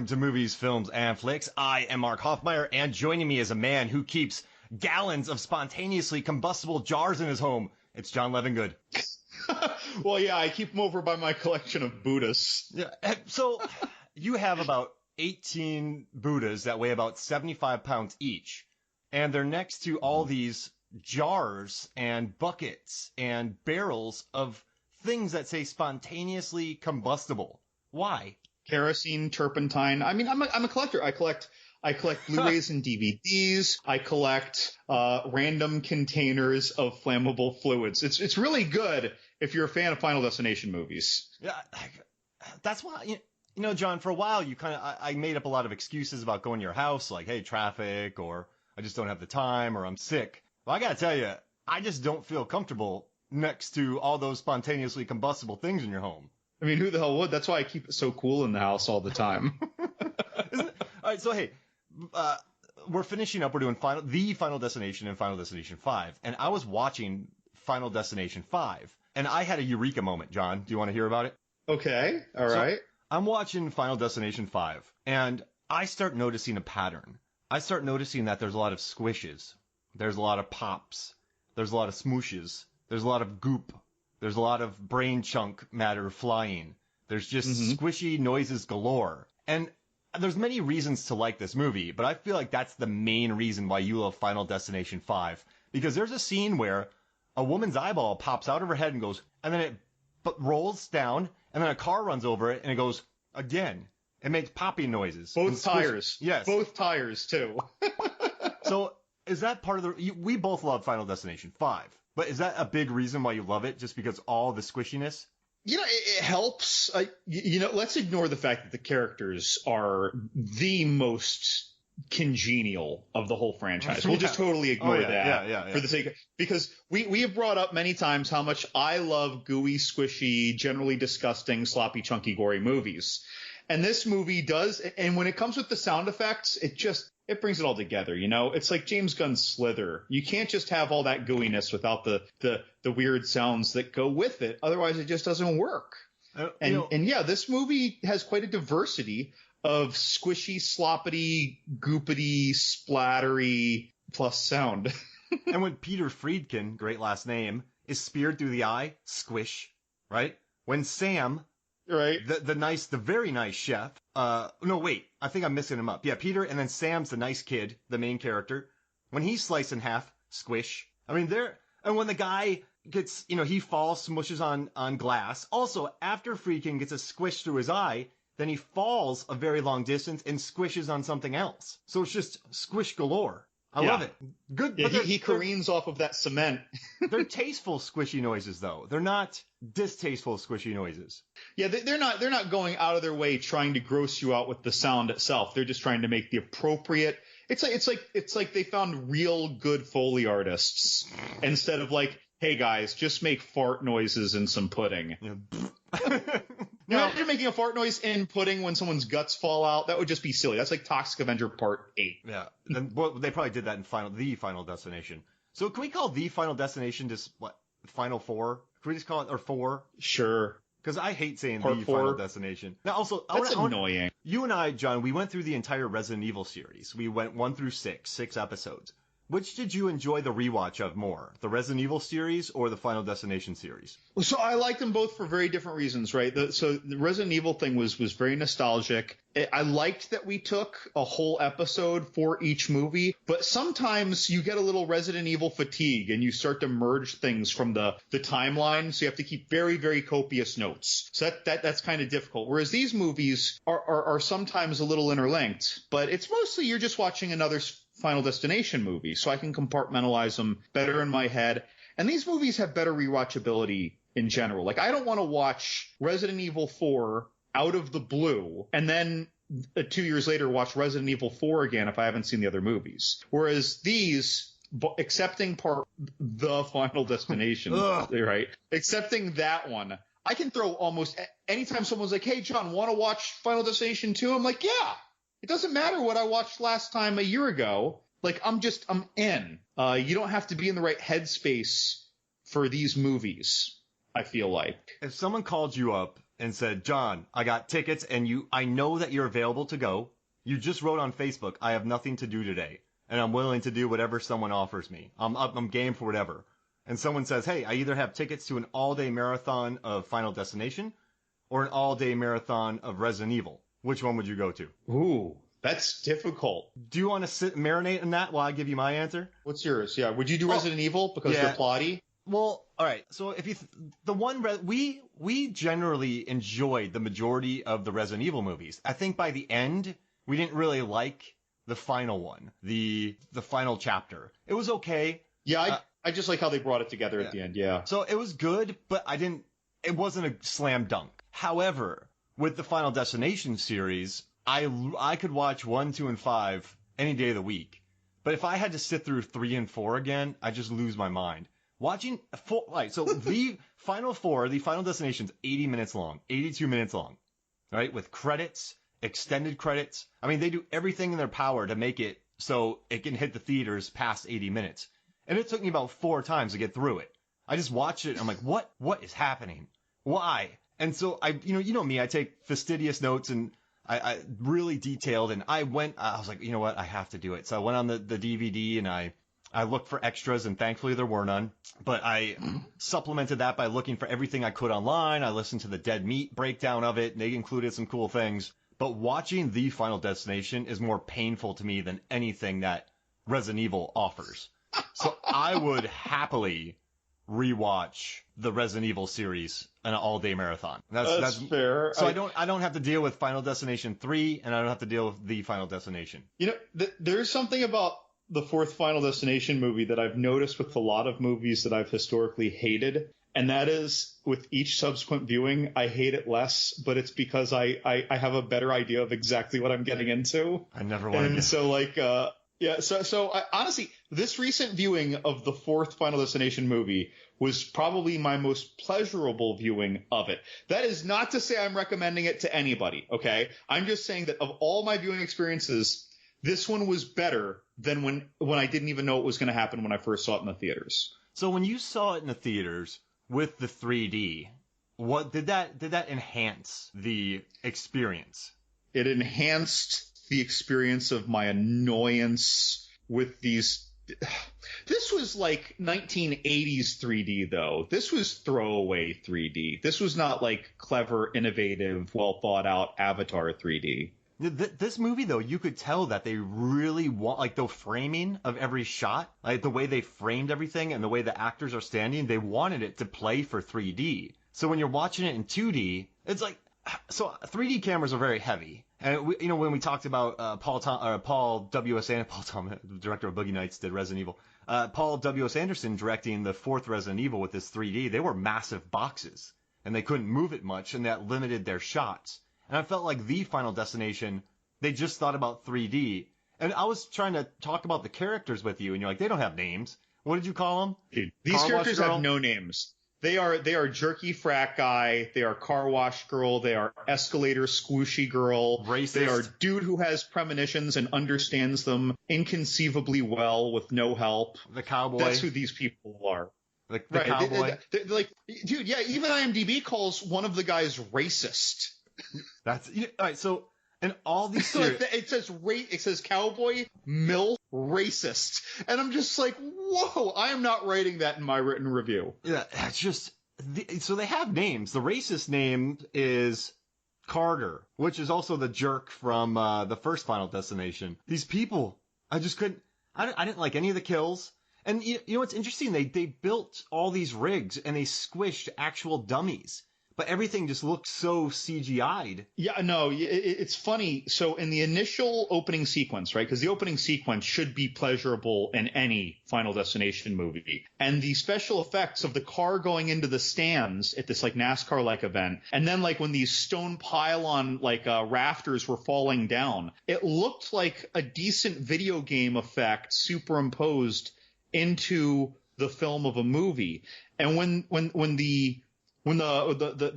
welcome to Movies, Films, and Flicks. I am Mark Hoffmeyer, and joining me is a man who keeps gallons of spontaneously combustible jars in his home. It's John Levingood. Well, yeah, I keep them over by my collection of Buddhas. Yeah, so you have about 18 Buddhas that weigh about 75 pounds each, and they're next to all these jars and buckets and barrels of things that say spontaneously combustible. Why? Kerosene, turpentine. I mean, I'm a collector. I collect Blu-rays and DVDs. I collect random containers of flammable fluids. It's really good if you're a fan of Final Destination movies. Yeah, that's why, you know, John, for a while I made up a lot of excuses about going to your house, like, hey, traffic, or I just don't have the time, or I'm sick. Well, I gotta tell you, I just don't feel comfortable next to all those spontaneously combustible things in your home. I mean, who the hell would? That's why I keep it so cool in the house all the time. All right, so hey, we're finishing up. We're doing the Final Destination and Final Destination 5. And I was watching Final Destination 5, and I had a eureka moment, John. Do you want to hear about it? Okay, all right. So, I'm watching Final Destination 5, and I start noticing a pattern. I start noticing that there's a lot of squishes. There's a lot of pops. There's a lot of smooshes. There's a lot of goop. There's a lot of brain chunk matter flying. There's just squishy noises galore. And there's many reasons to like this movie, but I feel like that's the main reason why you love Final Destination 5. Because there's a scene where a woman's eyeball pops out of her head and goes, and then it rolls down, and then a car runs over it, and it goes again. It makes popping noises. Both tires. Yes. Both tires, too. So is that part of we both love Final Destination 5. But is that a big reason why you love it, just because all the squishiness? You know, it helps. Let's ignore the fact that the characters are the most congenial of the whole franchise. We'll just totally ignore that for the sake of, because we have brought up many times how much I love gooey, squishy, generally disgusting, sloppy, chunky, gory movies. And this movie does, and when it comes with the sound effects, it brings it all together, you know? It's like James Gunn's Slither. You can't just have all that gooiness without the weird sounds that go with it. Otherwise, it just doesn't work. And yeah, this movie has quite a diversity of squishy, sloppity, goopity, splattery plus sound. And when Peter Friedkin, great last name, is speared through the eye, squish, right? When Sam... Right. The very nice chef. No, wait. I think I'm mixing him up. Yeah, Peter, and then Sam's the nice kid, the main character. When he's sliced in half, squish. I mean, and when the guy gets, he falls, smushes on glass. Also, after Friedkin gets a squish through his eye, then he falls a very long distance and squishes on something else. So it's just squish galore. I love it. Good. Yeah, he careens off of that cement. They're tasteful squishy noises, though. They're not distasteful squishy noises. Yeah, they're not going out of their way trying to gross you out with the sound itself. They're just trying to make the appropriate. It's like they found real good Foley artists instead of like, hey guys, just make fart noises and some pudding. Yeah. Imagine making a fart noise in pudding when someone's guts fall out. That would just be silly. That's like Toxic Avenger Part 8. Yeah. And they probably did that in the Final Destination. So can we call the Final Destination just Final 4? Can we just call it, or 4? Sure. Because I hate saying Part the 4. Final Destination. Now also, that's annoying. You and I, John, we went through the entire Resident Evil series. We went 1 through 6 episodes. Which did you enjoy the rewatch of more? The Resident Evil series or the Final Destination series? So I liked them both for very different reasons, right? So the Resident Evil thing was very nostalgic. I liked that we took a whole episode for each movie, but sometimes you get a little Resident Evil fatigue and you start to merge things from the timeline. So you have to keep very, very copious notes. So that's kind of difficult. Whereas these movies are sometimes a little interlinked, but it's mostly you're just watching another Final Destination movie, so I can compartmentalize them better in my head. And these movies have better rewatchability in general. Like, I don't want to watch Resident Evil 4 out of the blue and then 2 years later watch Resident Evil 4 again if I haven't seen the other movies. Whereas these, excepting the Final Destination, right? Excepting that one, I can throw almost anytime someone's like, hey, John, want to watch Final Destination 2? I'm like, yeah. It doesn't matter what I watched last time a year ago. Like, I'm in. You don't have to be in the right headspace for these movies, I feel like. If someone called you up and said, John, I got tickets and I know that you're available to go. You just wrote on Facebook, I have nothing to do today and I'm willing to do whatever someone offers me. I'm game for whatever. And someone says, hey, I either have tickets to an all-day marathon of Final Destination or an all-day marathon of Resident Evil. Which one would you go to? Ooh, that's difficult. Do you want to marinate in that while I give you my answer? What's yours? Yeah, would you do Resident Evil because they're plotty? Well, all right. So if we generally enjoyed the majority of the Resident Evil movies. I think by the end we didn't really like the final one, the final chapter. It was okay. Yeah, I just like how they brought it together at the end. Yeah. So it was good, but it wasn't a slam dunk. However, with the Final Destination series, I could watch 1, 2, and 5 any day of the week. But if I had to sit through 3 and 4 again, I just lose my mind. Watching so the Final 4, the Final Destination's 80 minutes long, 82 minutes long, right? With credits, extended credits. I mean, they do everything in their power to make it so it can hit the theaters past 80 minutes. And it took me about 4 times to get through it. I just watched it and I'm like, what is happening? Why? And so you know me, I take fastidious notes and I really detailed, and I was like, you know what? I have to do it. So I went on the DVD and I looked for extras, and thankfully there were none. But I supplemented that by looking for everything I could online. I listened to the Dead Meat breakdown of it, and they included some cool things. But watching the Final Destination is more painful to me than anything that Resident Evil offers. So I would happily rewatch the Resident Evil series an all-day marathon. That's fair. So I don't have to deal with Final Destination 3, and I don't have to deal with the Final Destination. You know, there's something about the fourth Final Destination movie that I've noticed with a lot of movies that I've historically hated, and that is with each subsequent viewing, I hate it less, but it's because I have a better idea of exactly what I'm getting into. I never wanted to. And so so honestly, this recent viewing of the fourth Final Destination movie was probably my most pleasurable viewing of it. That is not to say I'm recommending it to anybody, okay? I'm just saying that of all my viewing experiences, this one was better than when I didn't even know what was going to happen when I first saw it in the theaters. So when you saw it in the theaters with the 3D, what did that enhance the experience? It enhanced the experience of my annoyance with these. This was like 1980s 3D, though. This was throwaway 3D. This was not like clever, innovative, well thought out Avatar 3D. This movie, though, you could tell that they really want, like, the framing of every shot, like the way they framed everything and the way the actors are standing, they wanted it to play for 3D. So when you're watching it in 2D, it's like, so 3D cameras are very heavy. And when we talked about Paul W.S. Anderson, the director of Boogie Nights, did Resident Evil. Paul W.S. Anderson directing the fourth Resident Evil with this 3D, they were massive boxes, and they couldn't move it much, and that limited their shots. And I felt like the Final Destination, they just thought about 3D. And I was trying to talk about the characters with you, and you're like, they don't have names. What did you call them? Dude, these characters have no names. They are jerky frat guy. They are car wash girl. They are escalator squishy girl. Racist. They are dude who has premonitions and understands them inconceivably well with no help. The cowboy. That's who these people are. The cowboy. They're like, dude, yeah, even IMDb calls one of the guys racist. That's all right. So in all these series, it says cowboy, MILF, racist, and I'm just like, whoa! I am not writing that in my written review. Yeah, it's just so they have names. The racist name is Carter, which is also the jerk from the first Final Destination. These people, I just couldn't. I didn't like any of the kills. And you know what's interesting? They built all these rigs and they squished actual dummies. But everything just looks so CGI'd. Yeah, no, it's funny. So in the initial opening sequence, right, because the opening sequence should be pleasurable in any Final Destination movie. And the special effects of the car going into the stands at this like NASCAR-like event, and then like when these stone pylon like rafters were falling down, it looked like a decent video game effect superimposed into the film of a movie. And when the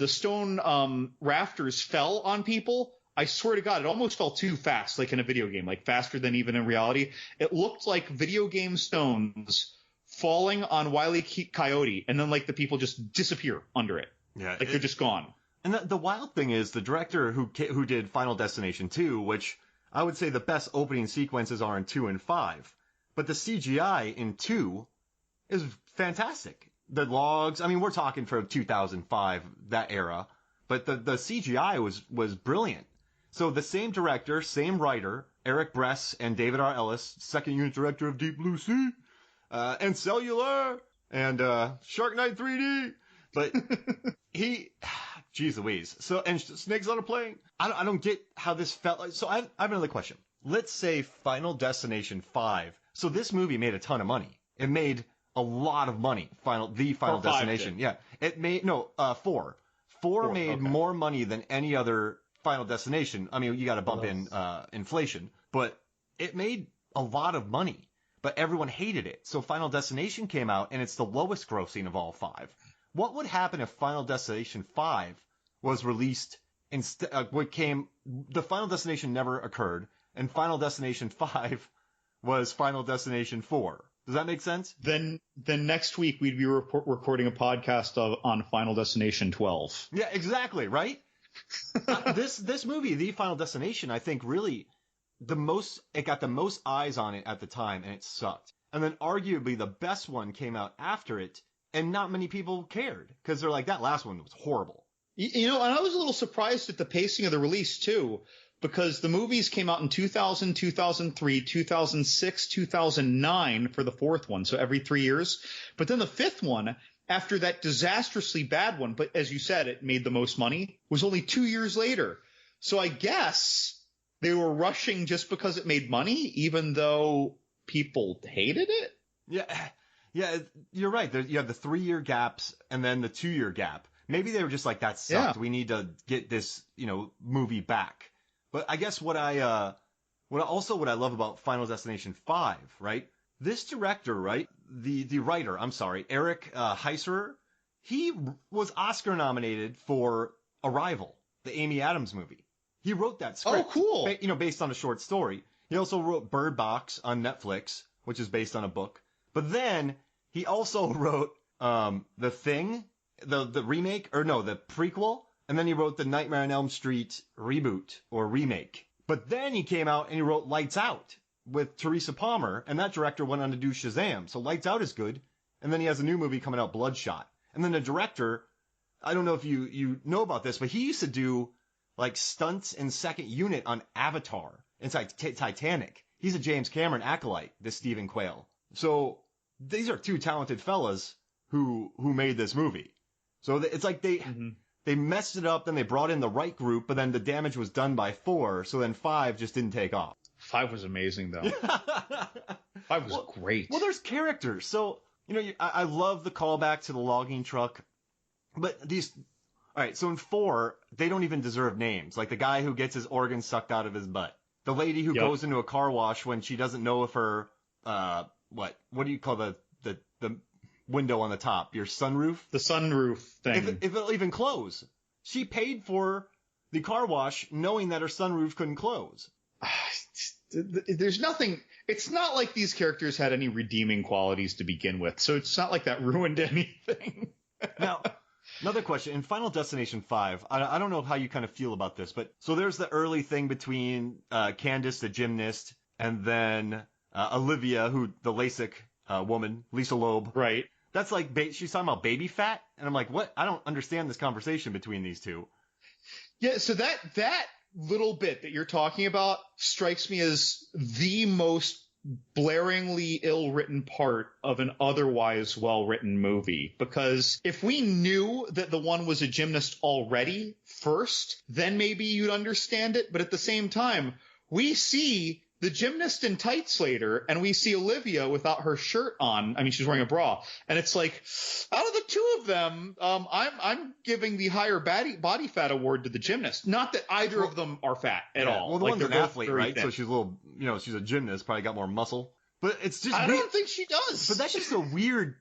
stone rafters fell on people, I swear to God, it almost fell too fast, like in a video game, like faster than even in reality. It looked like video game stones falling on Wile E. Coyote, and then like the people just disappear under it. Yeah, like they're just gone. And the wild thing is the director who did Final Destination 2, which I would say the best opening sequences are in 2 and 5, but the CGI in 2 is fantastic. The logs, I mean, we're talking from 2005, that era, but the CGI was brilliant. So the same director, same writer, Eric Bress and David R. Ellis, second unit director of Deep Blue Sea, and Cellular, and Shark Night 3D, but Jeez Louise. So, and Snakes on a Plane. I don't get how this felt like. So I have another question. Let's say Final Destination 5. So this movie made a ton of money. It made a lot of money. Final Destination. Yeah. It made, 4. 4 made more money than any other Final Destination. I mean, you got to bump in inflation, but it made a lot of money, but everyone hated it. So Final Destination came out and it's the lowest grossing of all 5. What would happen if Final Destination 5 was released instead? The Final Destination never occurred, and Final Destination 5 was Final Destination 4. Does that make sense? Then next week we'd be recording a podcast on Final Destination 12. Yeah, exactly, right? This movie, The Final Destination, I think really it got the most eyes on it at the time, and it sucked. And then arguably the best one came out after it, and not many people cared because they're like, that last one was horrible. And I was a little surprised at the pacing of the release too, because the movies came out in 2000, 2003, 2006, 2009 for the fourth one, so every 3 years. But then the fifth one, after that disastrously bad one, but as you said, it made the most money, was only 2 years later. So I guess they were rushing just because it made money, even though people hated it? Yeah, you're right. You have the 3-year gaps and then the 2-year gap. Maybe they were just like, that sucked. Yeah. We need to get this, movie back. But I guess what I love about Final Destination 5, right? This director, right? The writer, I'm sorry, Eric Heiserer, he was Oscar nominated for Arrival, the Amy Adams movie. He wrote that script. Oh, cool. Based on a short story. He also wrote Bird Box on Netflix, which is based on a book. But then he also wrote The Thing, the remake, the prequel, and then he wrote the Nightmare on Elm Street reboot or remake. But then he came out and he wrote Lights Out with Teresa Palmer, and that director went on to do Shazam. So Lights Out is good. And then he has a new movie coming out, Bloodshot. And then the director, I don't know if you know about this, but he used to do like stunts in second unit on Avatar and Titanic. He's a James Cameron acolyte, this Stephen Quayle. So these are two talented fellas who made this movie. So it's like they messed it up, then they brought in the right group, but then the damage was done by 4, so then 5 just didn't take off. 5 was amazing, though. 5 was great. Well, there's characters. So, I love the callback to the logging truck, but all right, so in 4, they don't even deserve names. Like the guy who gets his organs sucked out of his butt. The lady who goes into a car wash when she doesn't know if her, what do you call the window on the top? Your sunroof? The sunroof thing. If it'll even close. She paid for the car wash knowing that her sunroof couldn't close. There's nothing. It's not like these characters had any redeeming qualities to begin with, so it's not like that ruined anything. Now, another question. In Final Destination 5, I don't know how you kind of feel about this, but so there's the early thing between Candace, the gymnast, and then Olivia, the LASIK woman, Lisa Loeb. Right. That's like, she's talking about baby fat, and I'm like, what? I don't understand this conversation between these two. Yeah, so that little bit that you're talking about strikes me as the most blaringly ill-written part of an otherwise well-written movie. Because if we knew that the one was a gymnast already first, then maybe you'd understand it. But at the same time, we see the gymnast in tights later, and we see Olivia without her shirt on. I mean, she's wearing a bra. And it's like, out of the two of them, I'm giving the higher body fat award to the gymnast. Not that either of them are fat at all. Well, the one's an athlete, right? Thin. So she's a little, she's a gymnast, probably got more muscle. But it's just I don't think she does. But that's just a weird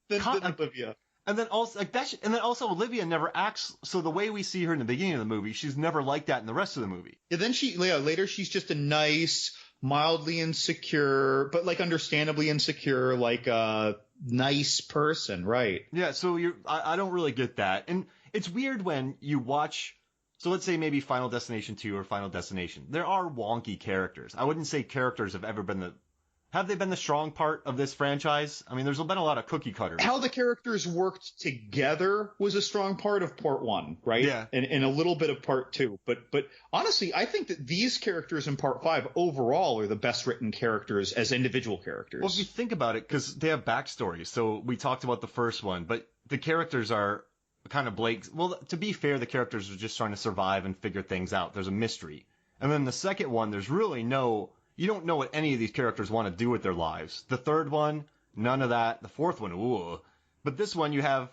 than Olivia. And then also Olivia never acts. So the way we see her in the beginning of the movie, she's never like that in the rest of the movie. Yeah, then later she's just a nice, mildly insecure, but like understandably insecure, like a nice person, right? Yeah, so I don't really get that. And it's weird when you watch. So let's say maybe Final Destination 2 or Final Destination. There are wonky characters. I wouldn't say characters have they been the strong part of this franchise? I mean, there's been a lot of cookie cutters. How the characters worked together was a strong part of part 1, right? Yeah. And a little bit of part 2. But honestly, I think that these characters in part 5 overall are the best written characters as individual characters. Well, if you think about it, because they have backstories. So we talked about the first one, but the characters are kind of Blake. Well, to be fair, the characters are just trying to survive and figure things out. There's a mystery. And then the second one, there's really you don't know what any of these characters want to do with their lives. The third one, none of that. The fourth one, ooh. But this one, you have,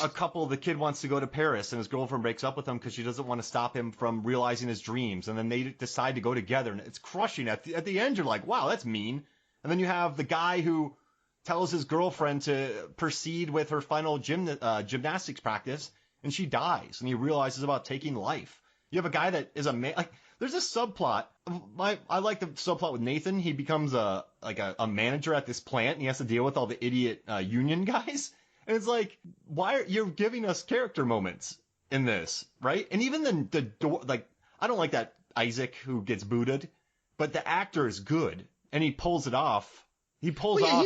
a couple, the kid wants to go to Paris and his girlfriend breaks up with him because she doesn't want to stop him from realizing his dreams. And then they decide to go together and it's crushing. At the end, you're like, wow, that's mean. And then you have the guy who tells his girlfriend to proceed with her final gymnastics practice and she dies and he realizes about taking life. You have a guy that is a man, like, there's a subplot. I like the subplot with Nathan. He becomes a manager at this plant, and he has to deal with all the idiot union guys. And it's like, why are you giving us character moments in this, right? And even the door, like, I don't like that Isaac who gets booted, but the actor is good, and he pulls it off. He's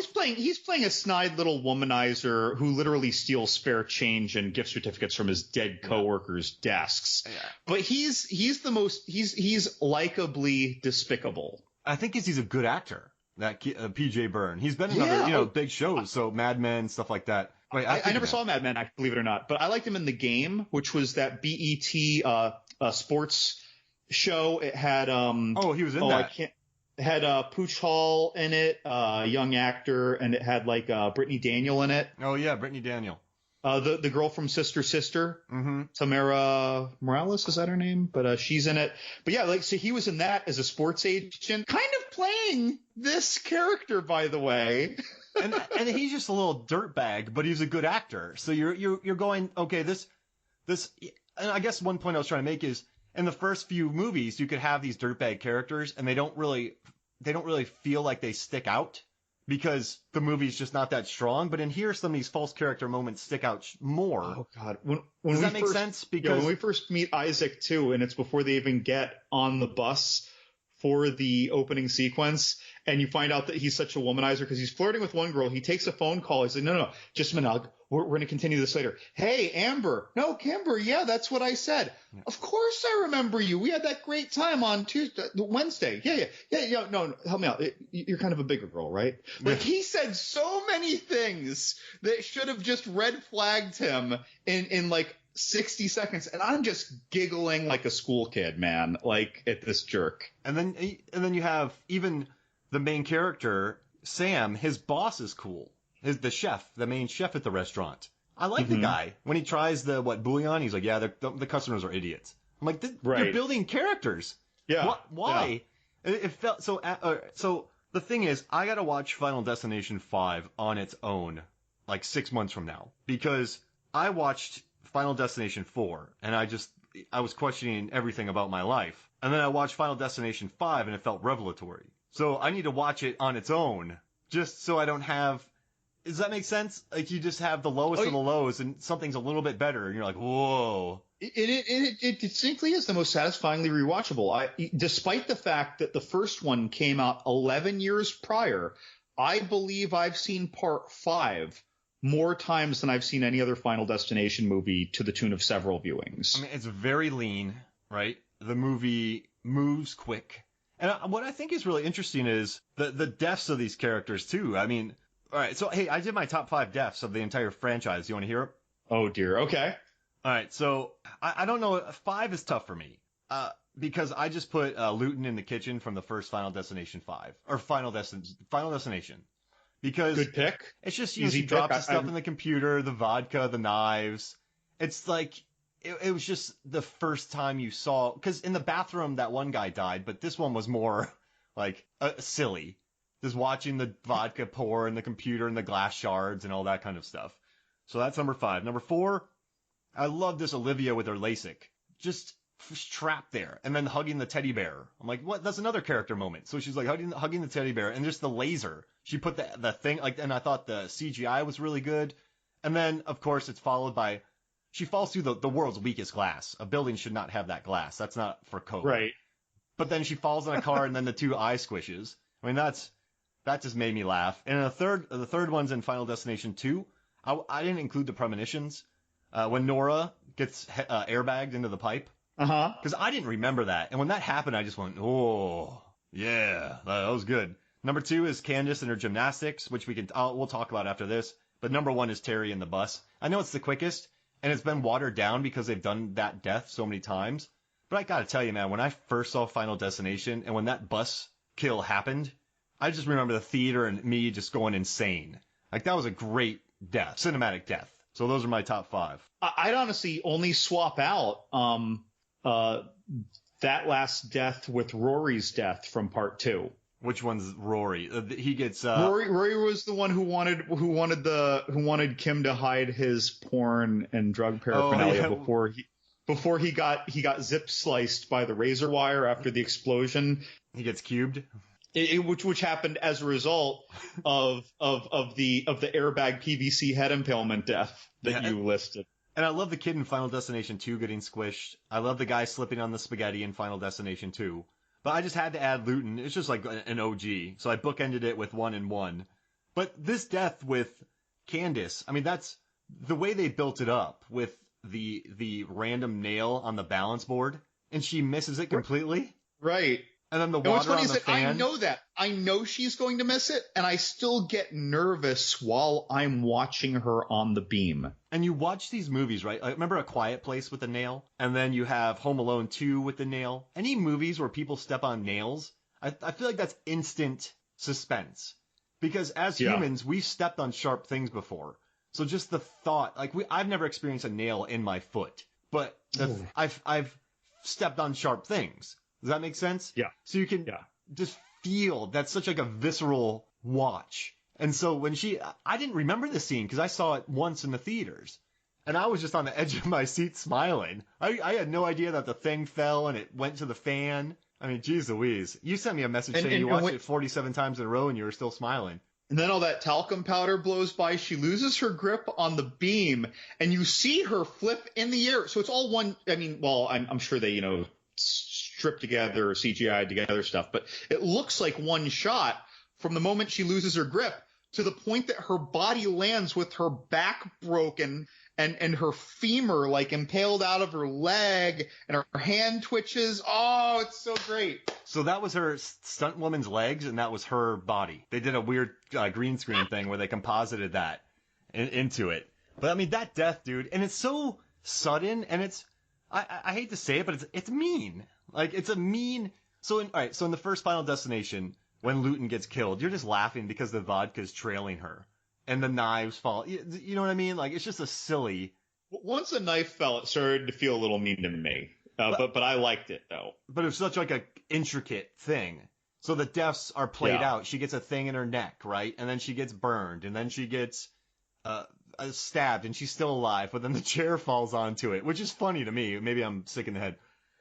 playing a snide little womanizer who literally steals spare change and gift certificates from his dead coworkers' desks. Yeah. But he's likably despicable. I think he's a good actor. That PJ Byrne. He's been in other big shows, so Mad Men, stuff like that. Wait, I never saw Mad Men, believe it or not, but I liked him in The Game, which was that BET sports show. It had he was in that. It had Pooch Hall in it, young actor, and it had like Brittany Daniel in it. Oh yeah, Brittany Daniel. The girl from Sister, Tamara Morales, is that her name? But she's in it. But yeah, so he was in that as a sports agent, kind of playing this character, by the way. and he's just a little dirtbag, but he's a good actor. So you're going, okay, this, and I guess one point I was trying to make is, in the first few movies, you could have these dirtbag characters, and they don't really feel like they stick out because the movie's just not that strong. But in here, some of these false character moments stick out more. Oh God, does that make sense? Because when we first meet Isaac too, and it's before they even get on the bus for the opening sequence, and you find out that he's such a womanizer because he's flirting with one girl. He takes a phone call. He's like, no, just a minute. We're going to continue this later. Hey, Amber. No, Kimber. Yeah, that's what I said. Yeah. Of course I remember you. We had that great time on Wednesday. Yeah. No, help me out. You're kind of a bigger girl, right? Like, he said so many things that should have just red flagged him in like 60 seconds. And I'm just giggling like a school kid, man, like at this jerk. And then you have even the main character, Sam, his boss is cool. The main chef at the restaurant. I like the guy. When he tries the bouillon, he's like, yeah, the customers are idiots. I'm like, you're building characters. Yeah. Why? Yeah. It felt so. So the thing is, I got to watch Final Destination 5 on its own, like 6 months from now, because I watched Final Destination 4, and I was questioning everything about my life, and then I watched Final Destination 5, and it felt revelatory. So I need to watch it on its own, just so I don't have. Does that make sense? Like, you just have the lowest of the lows and something's a little bit better and you're like, whoa. It distinctly is the most satisfyingly rewatchable. Despite the fact that the first one came out 11 years prior, I believe I've seen part 5 more times than I've seen any other Final Destination movie, to the tune of several viewings. I mean, it's very lean, right? The movie moves quick. And what I think is really interesting is the deaths of these characters too. I mean, all right, so, hey, I did my top 5 deaths of the entire franchise. You want to hear it? Oh, dear. Okay. All right, so I don't know. 5 is tough for me because I just put Luton in the kitchen from the first Final Destination 5. Or Final Destination. Because good pick. It's just, she drops the stuff in the computer, the vodka, the knives. It's like, it was just the first time you saw... Because in the bathroom, that one guy died, but this one was more, like, silly. Just watching the vodka pour in the computer and the glass shards and all that kind of stuff. So that's number 5. Number 4, I love this Olivia with her LASIK. Just trapped there and then hugging the teddy bear. I'm like, what? That's another character moment. So she's like hugging the teddy bear and just the laser. She put the thing, like, and I thought the CGI was really good. And then, of course, it's followed by she falls through the world's weakest glass. A building should not have that glass. That's not for code. Right. But then she falls in a car and then the two eye squishes. I mean, that just made me laugh. And the third one's in Final Destination 2. I didn't include the premonitions. When Nora gets airbagged into the pipe. Uh-huh. Because I didn't remember that. And when that happened, I just went, oh, yeah, that was good. Number 2 is Candace and her gymnastics, which we'll talk about after this. But number 1 is Terry in the bus. I know it's the quickest, and it's been watered down because they've done that death so many times. But I gotta tell you, man, when I first saw Final Destination and when that bus kill happened, I just remember the theater and me just going insane. Like, that was a great death, cinematic death. So those are my top 5. I'd honestly only swap out that last death with Rory's death from part 2. Which one's Rory? He gets Rory was the one who wanted Kim to hide his porn and drug paraphernalia before he got zip sliced by the razor wire after the explosion. He gets cubed. Which happened as a result of the airbag PVC head impalement death that you listed. And I love the kid in Final Destination 2 getting squished. I love the guy slipping on the spaghetti in Final Destination 2. But I just had to add Luton. It's just like an OG. So I bookended it with 1 and 1. But this death with Candace, I mean, that's the way they built it up with the random nail on the balance board. And she misses it completely. Right. And then the water on the fan. I know that. I know she's going to miss it, and I still get nervous while I'm watching her on the beam. And you watch these movies, right? Like, remember A Quiet Place with the nail? And then you have Home Alone 2 with the nail. Any movies where people step on nails, I feel like that's instant suspense. Because as humans, we've stepped on sharp things before. So just the thought, like I've never experienced a nail in my foot, but I've stepped on sharp things. Does that make sense? Yeah. So you can just feel that's such like a visceral watch. And so when I didn't remember the scene because I saw it once in the theaters. And I was just on the edge of my seat smiling. I had no idea that the thing fell and it went to the fan. I mean, geez Louise. You sent me a message saying you watched it 47 times in a row and you were still smiling. And then all that talcum powder blows by. She loses her grip on the beam and you see her flip in the air. So it's all one. I mean, well, I'm sure they, strip together or CGI together stuff, but it looks like one shot from the moment she loses her grip to the point that her body lands with her back broken and her femur like impaled out of her leg and her hand twitches. Oh, it's so great. So that was her stunt woman's legs and that was her body. They did a weird green screen thing where they composited that into it. But I mean, that death, dude, and it's so sudden and I hate to say it, but it's mean. Like, it's a mean. So in the first Final Destination, when Luton gets killed, you're just laughing because the vodka's trailing her and the knives fall. You know what I mean? Like, it's just a silly. Once the knife fell, it started to feel a little mean to me. But I liked it though. But it was such like a intricate thing. So the deaths are played out. She gets a thing in her neck, right? And then she gets burned, and then she gets stabbed, and she's still alive. But then the chair falls onto it, which is funny to me. Maybe I'm sick in the head.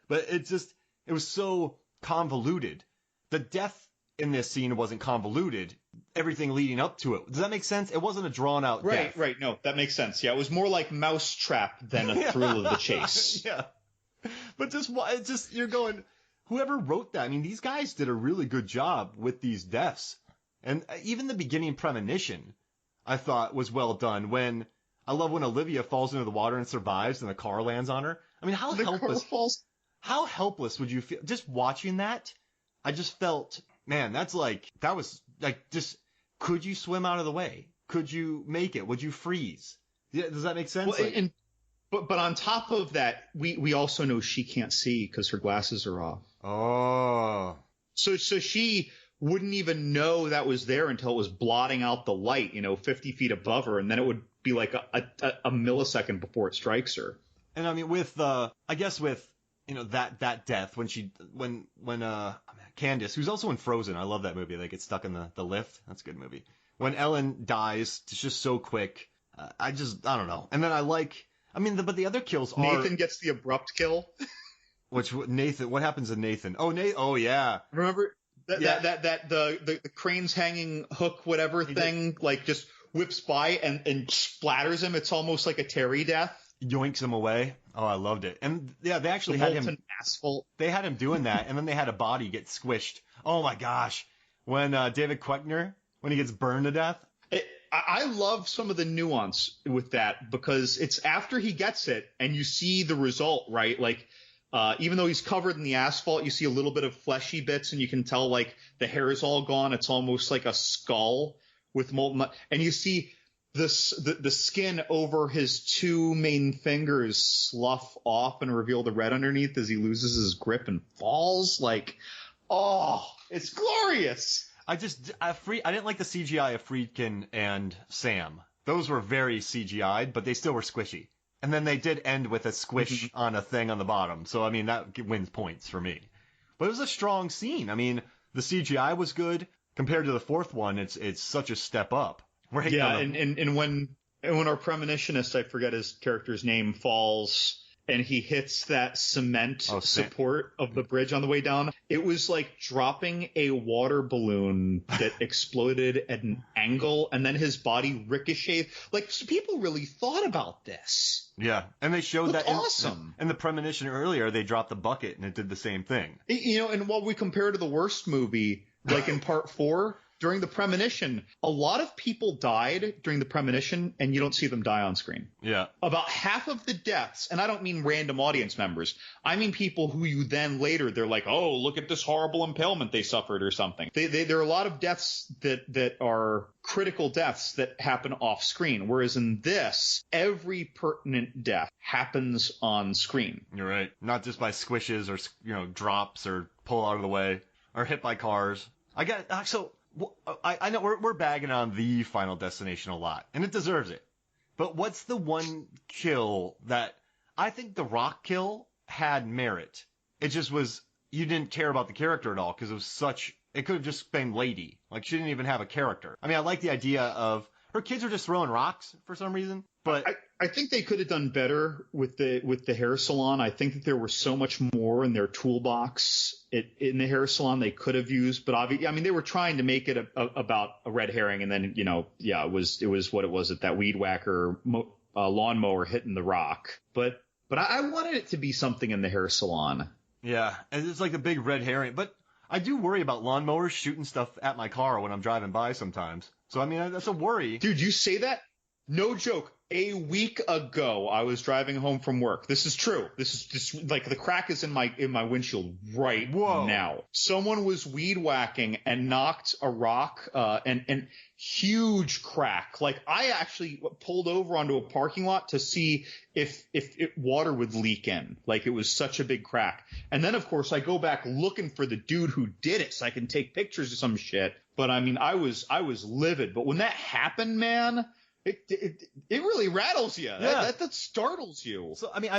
But it was so convoluted. The death in this scene wasn't convoluted. Everything leading up to it. Does that make sense? It wasn't a drawn out death. Right. No, that makes sense. Yeah, it was more like Mousetrap than a thrill of the chase. Yeah. But just you're going, whoever wrote that, I mean, these guys did a really good job with these deaths. And even the beginning premonition, I thought was well done. I love when Olivia falls into the water and survives and the car lands on her. I mean, how helpless would you feel just watching that? I just felt, man, could you swim out of the way? Could you make it? Would you freeze? Yeah, does that make sense? Well, but on top of that, we also know she can't see because her glasses are off. Oh. So she wouldn't even know that was there until it was blotting out the light, 50 feet above her, and then it would be like a millisecond before it strikes her. And I mean, with that death when Candace, who's also in Frozen, I love that movie. They get stuck in the lift. That's a good movie. When Ellen dies, it's just so quick. I don't know. And then but the other kills are Nathan gets the abrupt kill. Nathan? What happens to Nathan? Oh, Oh, yeah. Remember that the crane's hanging hook whatever thing like just whips by and splatters him. It's almost like a Terry death. yoinks him away. Oh, I loved it. And yeah, they actually The had molten him. asphalt. They had him doing that, and then they had a body get squished. Oh my gosh, when David Koechner, when he gets burned to death. I love some of the nuance with that because it's after he gets it and you see the result, right? Like, even though he's covered in the asphalt, you see a little bit of fleshy bits and you can tell like the hair is all gone. It's almost like a skull with molten, and you see the skin over his two main fingers slough off and reveal the red underneath as he loses his grip and falls. Like, oh, it's glorious. I didn't like the CGI of Friedkin and Sam. Those were very CGI'd, but they still were squishy. And then they did end with a squish on a thing on the bottom. So, I mean, that wins points for me. But it was a strong scene. I mean, the CGI was good. Compared to the fourth one, it's such a step up. Right? Yeah, and when our premonitionist, I forget his character's name, falls and he hits that cement support of the bridge on the way down, it was like dropping a water balloon that exploded at an angle and then his body ricocheted. Like, so people really thought about this. Yeah, and they showed that awesome. In the premonition earlier, they dropped the bucket and it did the same thing. You know, and while we compare to the worst movie, like in part 4, during the premonition, a lot of people died during the premonition, and you don't see them die on screen. Yeah. About half of the deaths, and I don't mean random audience members, I mean people who you then later, they're like, oh, look at this horrible impalement they suffered or something. There are a lot of deaths that are critical deaths that happen off screen, whereas in this, every pertinent death happens on screen. You're right. Not just by squishes or, drops or pull out of the way or hit by cars. I know we're bagging on the Final Destination a lot, and it deserves it. But what's the one kill that I think the Rock kill had merit? It just was, you didn't care about the character at all because it could have just been Lady. Like, she didn't even have a character. I mean, I like the idea of her kids are just throwing rocks for some reason, but I think they could have done better with the hair salon. I think that there was so much more in their toolbox in the hair salon they could have used. But obviously, I mean, they were trying to make it about a red herring, and then it was what it was at that weed whacker lawnmower hitting the rock. But I wanted it to be something in the hair salon. Yeah, and it's like a big red herring. But I do worry about lawnmowers shooting stuff at my car when I'm driving by sometimes. So I mean, that's a worry. Dude, you say that? No joke. A week ago, I was driving home from work. This is true. This is just like the crack is in my windshield right now. Someone was weed whacking and knocked a rock, and huge crack. Like, I actually pulled over onto a parking lot to see if water would leak in. Like, it was such a big crack. And then, of course, I go back looking for the dude who did it so I can take pictures of some shit. But I mean, I was livid. But when that happened, man, it really rattles you. Yeah. That startles you. So, I mean,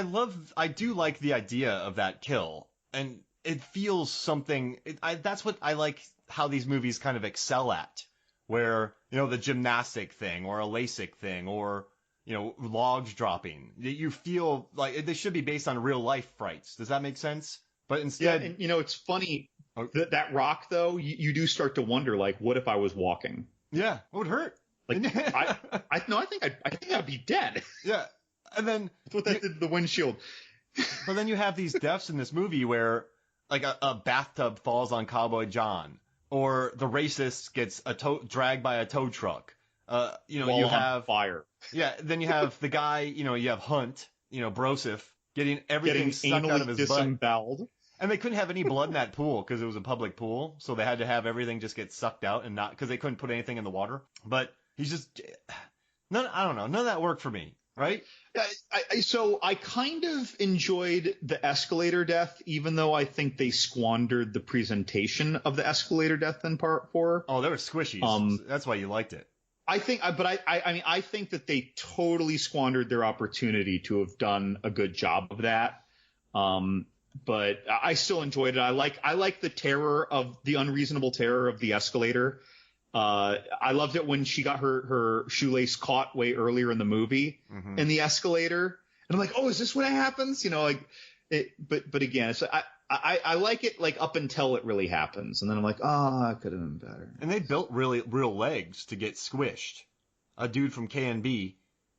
I do like the idea of that kill, and it feels something, that's what I like how these movies kind of excel at, where, the gymnastic thing, or a LASIK thing, or, logs dropping. You feel like they should be based on real life frights. Does that make sense? But instead. Yeah, and it's funny, that rock, though, you do start to wonder, like, what if I was walking? Yeah, it would hurt. Like, I think I'd be dead. Yeah, and then that's what that did to the windshield. But then you have these deaths in this movie where, like, a bathtub falls on Cowboy John, or the racist gets dragged by a tow truck. You have fire. Yeah, then you have the guy. You have Hunt. Broseph getting everything sucked out of his disemboweled. butt. And they couldn't have any blood in that pool because it was a public pool, so they had to have everything just get sucked out and not because they couldn't put anything in the water. But he's just I don't know. None of that worked for me, right? So I kind of enjoyed the escalator death, even though I think they squandered the presentation of the escalator death in part 4. Oh, they were squishies. That's why you liked it. I think that they totally squandered their opportunity to have done a good job of that. But I still enjoyed it. I like the unreasonable terror of the escalator. I loved it when she got her shoelace caught way earlier in the movie in the escalator. And I'm like, oh, is this when it happens? But again, it's I like it like up until it really happens. And then I'm like, oh, it could have been better. And they built real legs to get squished. A dude from K&B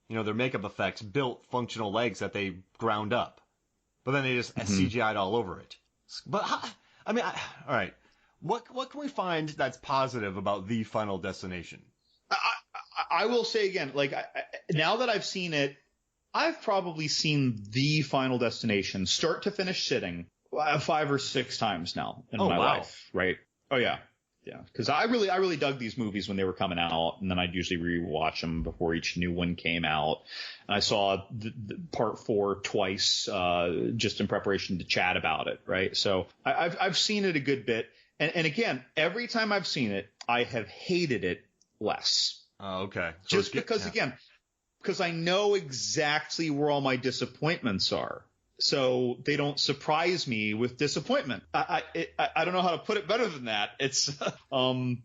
their makeup effects built functional legs that they ground up. But then they just CGI'd all over it. But, all right. What can we find that's positive about The Final Destination? I will say again, like, now that I've seen it, I've probably seen The Final Destination start to finish sitting 5 or 6 times now in my life, right? Oh, yeah. Yeah. Because I really dug these movies when they were coming out, and then I'd usually rewatch them before each new one came out. And I saw the part 4 twice, just in preparation to chat about it, right? So I've seen it a good bit. And again, every time I've seen it, I have hated it less. Oh, okay. So just because I know exactly where all my disappointments are. So they don't surprise me with disappointment. I don't know how to put it better than that. It's, I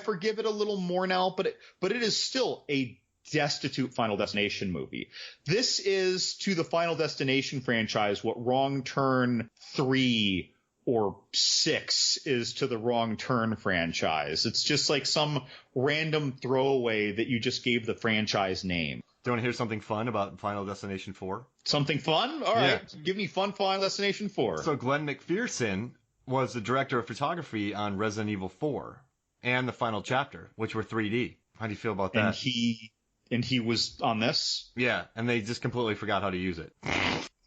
forgive it a little more now, but it is still a destitute Final Destination movie. This is to the Final Destination franchise what Wrong Turn 3 or 6 is to the Wrong Turn franchise. It's just like some random throwaway that you just gave the franchise name. Do you want to hear something fun about Final Destination 4? Something fun? All right. Give me fun Final Destination 4. So Glenn McPherson was the director of photography on Resident Evil 4 and the final chapter, which were 3D. How do you feel about that? And he was on this? Yeah, and they just completely forgot how to use it.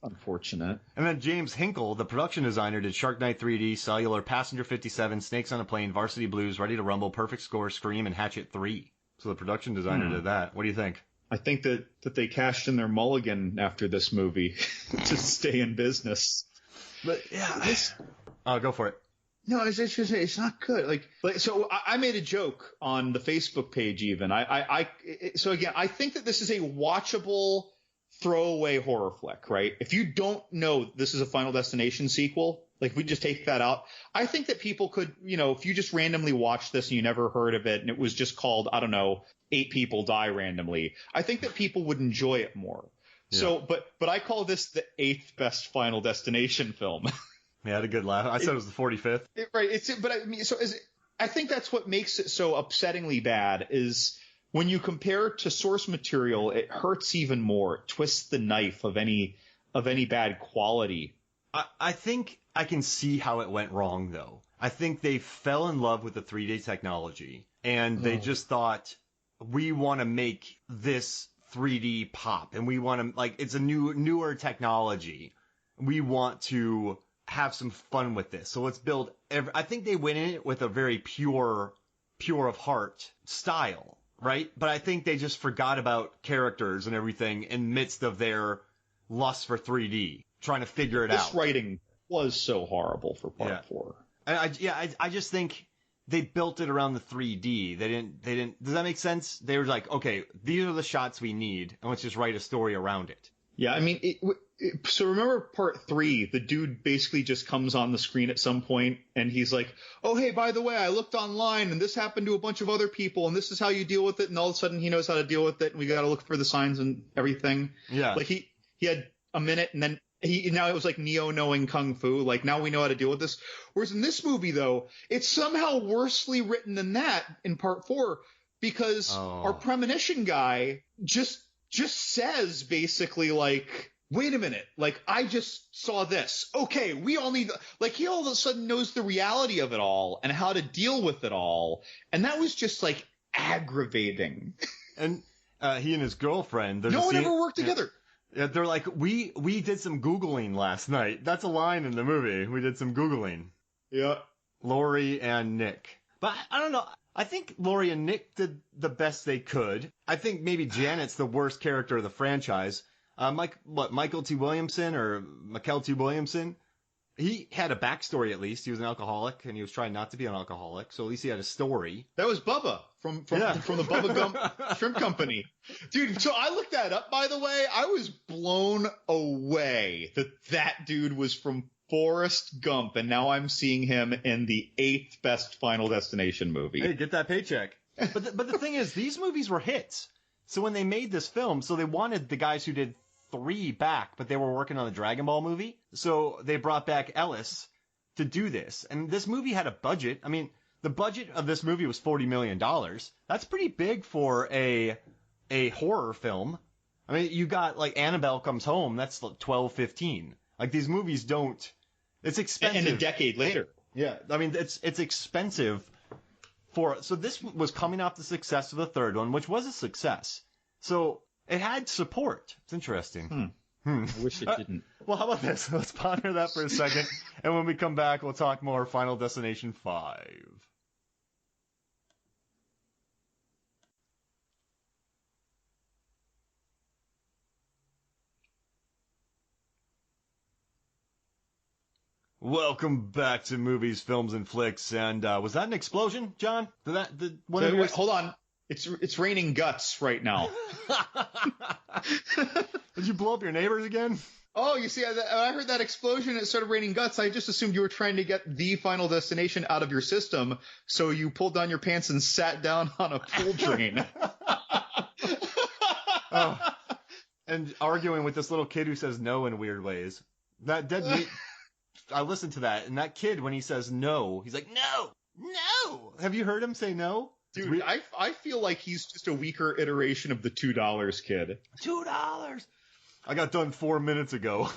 Unfortunate. And then James Hinkle, the production designer, did Shark Night 3D, Cellular, Passenger 57, Snakes on a Plane, Varsity Blues, Ready to Rumble, Perfect Score, Scream, and Hatchet 3. So the production designer did that. What do you think? I think that they cashed in their mulligan after this movie to stay in business. But yeah, go for it. No, it's not good. So I made a joke on the Facebook page even. So again, I think that this is a watchable throwaway horror flick, right? If you don't know this is a Final Destination sequel, like, we just take that out. I think that people could, if you just randomly watched this and you never heard of it and it was just called, I don't know, 8 people die randomly, I think that people would enjoy it more. Yeah. So, but I call this the 8th best Final Destination film. Yeah, I had a good laugh. I said it was the 45th. Right. I think that's what makes it so upsettingly bad is when you compare it to source material, it hurts even more. It twists the knife of any bad quality. I think I can see how it went wrong, though. I think they fell in love with the 3D technology, and they just thought, we want to make this 3D pop, and we want to, it's a newer technology. We want to have some fun with this. So let's build. I think they went in it with a very pure of heart style, right? But I think they just forgot about characters and everything in midst of their lust for 3D. Trying to figure it out. This writing was so horrible for part 4. I just think they built it around the 3D. They didn't. Does that make sense? They were like, okay, these are the shots we need, and let's just write a story around it. Yeah, I mean, so remember part 3, the dude basically just comes on the screen at some point, and he's like, oh, hey, by the way, I looked online, and this happened to a bunch of other people, and this is how you deal with it, and all of a sudden he knows how to deal with it, and we got to look for the signs and everything. Yeah. Like, he had a minute, and then now it was like Neo knowing Kung Fu. Like, now we know how to deal with this. Whereas in this movie, though, it's somehow worsely written than that in part 4 because our premonition guy just says basically like, wait a minute, like, I just saw this. Okay, we all need – like, he all of a sudden knows the reality of it all and how to deal with it all. And that was just, like, aggravating. And he and his girlfriend – no one ever worked together. Yeah, they're like, we did some Googling last night. That's a line in the movie. We did some Googling. Yeah. Lori and Nick. But I don't know. I think Lori and Nick did the best they could. I think maybe Janet's the worst character of the franchise. Michael T. Williamson or Michael T. Williamson? He had a backstory at least. He was an alcoholic, and he was trying not to be an alcoholic. So at least he had a story. That was Bubba from the Bubba Gump Shrimp Company. Dude, so I looked that up, by the way. I was blown away that dude was from Forrest Gump, and now I'm seeing him in the 8th best Final Destination movie. Hey, get that paycheck. But the thing is, these movies were hits. So when they made this film, so they wanted the guys who did 3 back, but they were working on the Dragon Ball movie. So they brought back Ellis to do this. And this movie had a budget. I mean, the budget of this movie was $40 million. That's pretty big for a a horror film. I mean, you got like Annabelle Comes Home. That's like 12, 15. Like these movies don't. It's expensive. And a decade later. Yeah, I mean it's expensive so this was coming off the success of the third one, which was a success. So it had support. It's interesting. I wish it didn't. Well, how about this? Let's ponder that for a second, and when we come back, we'll talk more Final Destination 5. Welcome back to Movies, Films, and Flicks. And was that an explosion, John? Hold on. It's raining guts right now. Did you blow up your neighbors again? Oh, you see, I heard that explosion. It started raining guts. I just assumed you were trying to get the Final Destination out of your system, so you pulled down your pants and sat down on a pool drain. Oh, and arguing with this little kid who says no in weird ways. That dead meat. I listened to that, and that kid, when he says no, he's like, no, no. Have you heard him say no? Dude, I feel like he's just a weaker iteration of the $2 kid. $2. I got done 4 minutes ago.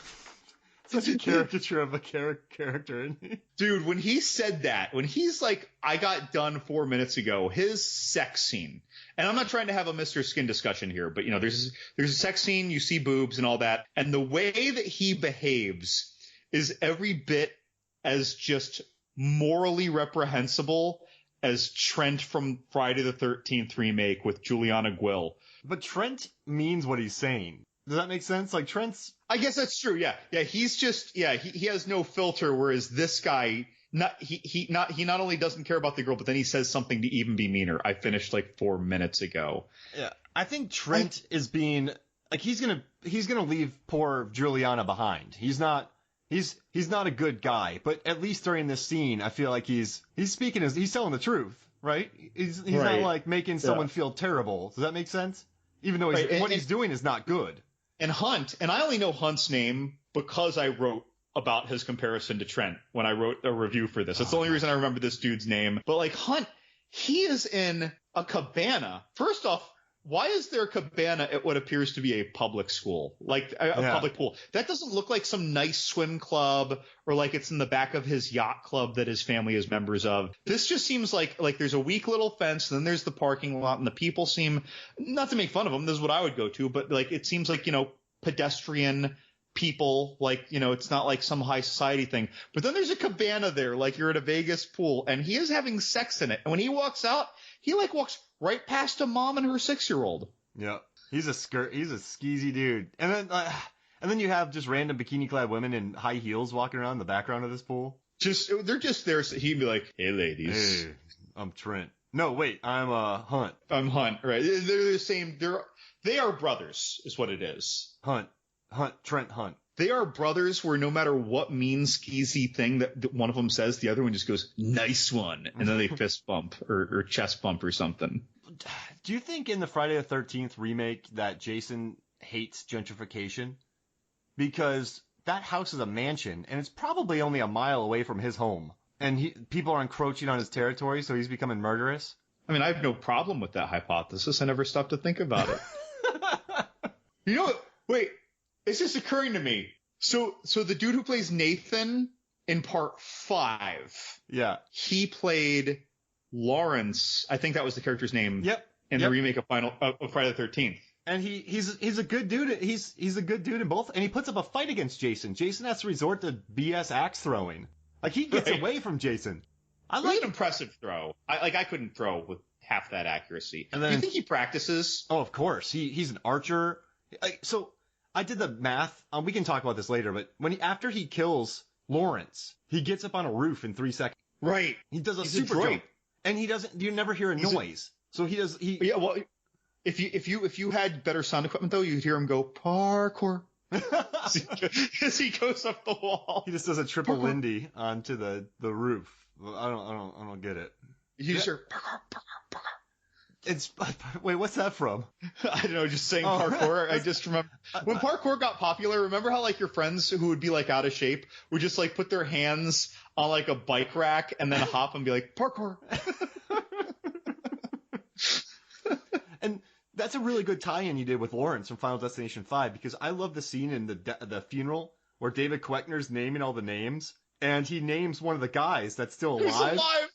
Such a caricature of a character, isn't he? Dude, when he said that, when he's like, I got done 4 minutes ago, his sex scene, and I'm not trying to have a Mr. Skin discussion here, but, you know, there's a sex scene, you see boobs and all that, and the way that he behaves is every bit as just morally reprehensible as Trent from Friday the 13th remake with Juliana Guill. But Trent means what he's saying. Does that make sense? Like Trent's... I guess that's true. Yeah. Yeah. He's just, yeah, he has no filter. Whereas this guy, he not only doesn't care about the girl, but then he says something to even be meaner. I finished like 4 minutes ago. Yeah. I think Trent is being like, he's going to leave poor Juliana behind. He's not a good guy, but at least during this scene, I feel like he's telling the truth, right? He's right. Not like making someone feel terrible. Does that make sense? Even though he's doing is not good. And Hunt, and I only know Hunt's name because I wrote about his comparison to Trent when I wrote a review for this. That's the only reason I remember this dude's name. But like Hunt, he is in a cabana. First off, why is there a cabana at what appears to be a public school, like a public pool? That doesn't look like some nice swim club or like it's in the back of his yacht club that his family is members of. This just seems like there's a weak little fence, and then there's the parking lot, and the people seem, not to make fun of them, this is what I would go to, but like it seems like, you know, pedestrian people, like, you know, it's not like some high society thing. But then there's a cabana there, like you're at a Vegas pool, and he is having sex in it. And when he walks out, he like walks right past a mom and her 6-year-old. Yeah, he's a skeezy dude. And then you have just random bikini clad women in high heels walking around in the background of this pool. They're just there. So he'd be like, "Hey, ladies, hey, I'm Trent. No, wait, I'm Hunt. I'm Hunt. Right? They're the same. They are brothers, is what it is. Trent Hunt. They are brothers where no matter what mean skeezy thing that one of them says, the other one just goes, nice one. And then they fist bump or chest bump or something. Do you think in the Friday the 13th remake that Jason hates gentrification? Because that house is a mansion, and it's probably only a mile away from his home. And people are encroaching on his territory, so he's becoming murderous. I mean, I have no problem with that hypothesis. I never stopped to think about it. You know what? Wait. It's just occurring to me. So the dude who plays Nathan in part 5. Yeah. He played Lawrence. I think that was the character's name. Yep. In the remake of Friday the 13th. And he's a good dude. He's a good dude in both. And he puts up a fight against Jason. Jason has to resort to BS axe throwing. Like he gets away from Jason. It was an impressive throw. I couldn't throw with half that accuracy. And then, do you think he practices? Oh, of course. He's an archer. So I did the math. We can talk about this later, but after he kills Lawrence, he gets up on a roof in 3 seconds. Right. He does a super jump, and he doesn't. You never hear a noise. So he does. Yeah. Well, if you had better sound equipment though, you'd hear him go parkour as he goes up the wall. He just does a triple Lindy onto the roof. I don't get it. You just hear parkour. Wait, what's that from? I don't know, just saying parkour. I just remember when parkour got popular. Remember how like your friends who would be like out of shape would just like put their hands on like a bike rack and then hop and be like parkour. And That's a really good tie-in you did with Lawrence from Final Destination 5, because I love the scene in the funeral where David Koechner's naming all the names, and he names one of the guys that's still He's alive. alive.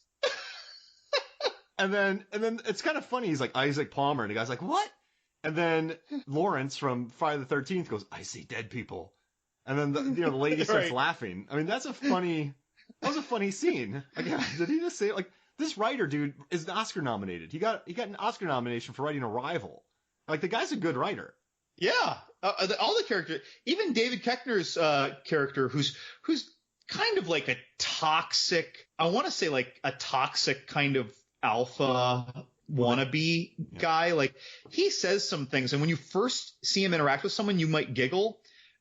And then it's kind of funny. He's like, Isaac Palmer, and the guy's like, what? And then Lawrence from Friday the 13th goes, I see dead people. And then the lady starts Right. laughing. I mean, that was a funny scene. Like, did he just say, like, this writer dude is Oscar nominated. He got an Oscar nomination for writing Arrival. Like, the guy's a good writer. Yeah, all the characters, even David Koechner's character, who's kind of like a toxic, I want to say like a toxic kind of alpha wannabe guy. Like, he says some things, and when you first see him interact with someone, you might giggle,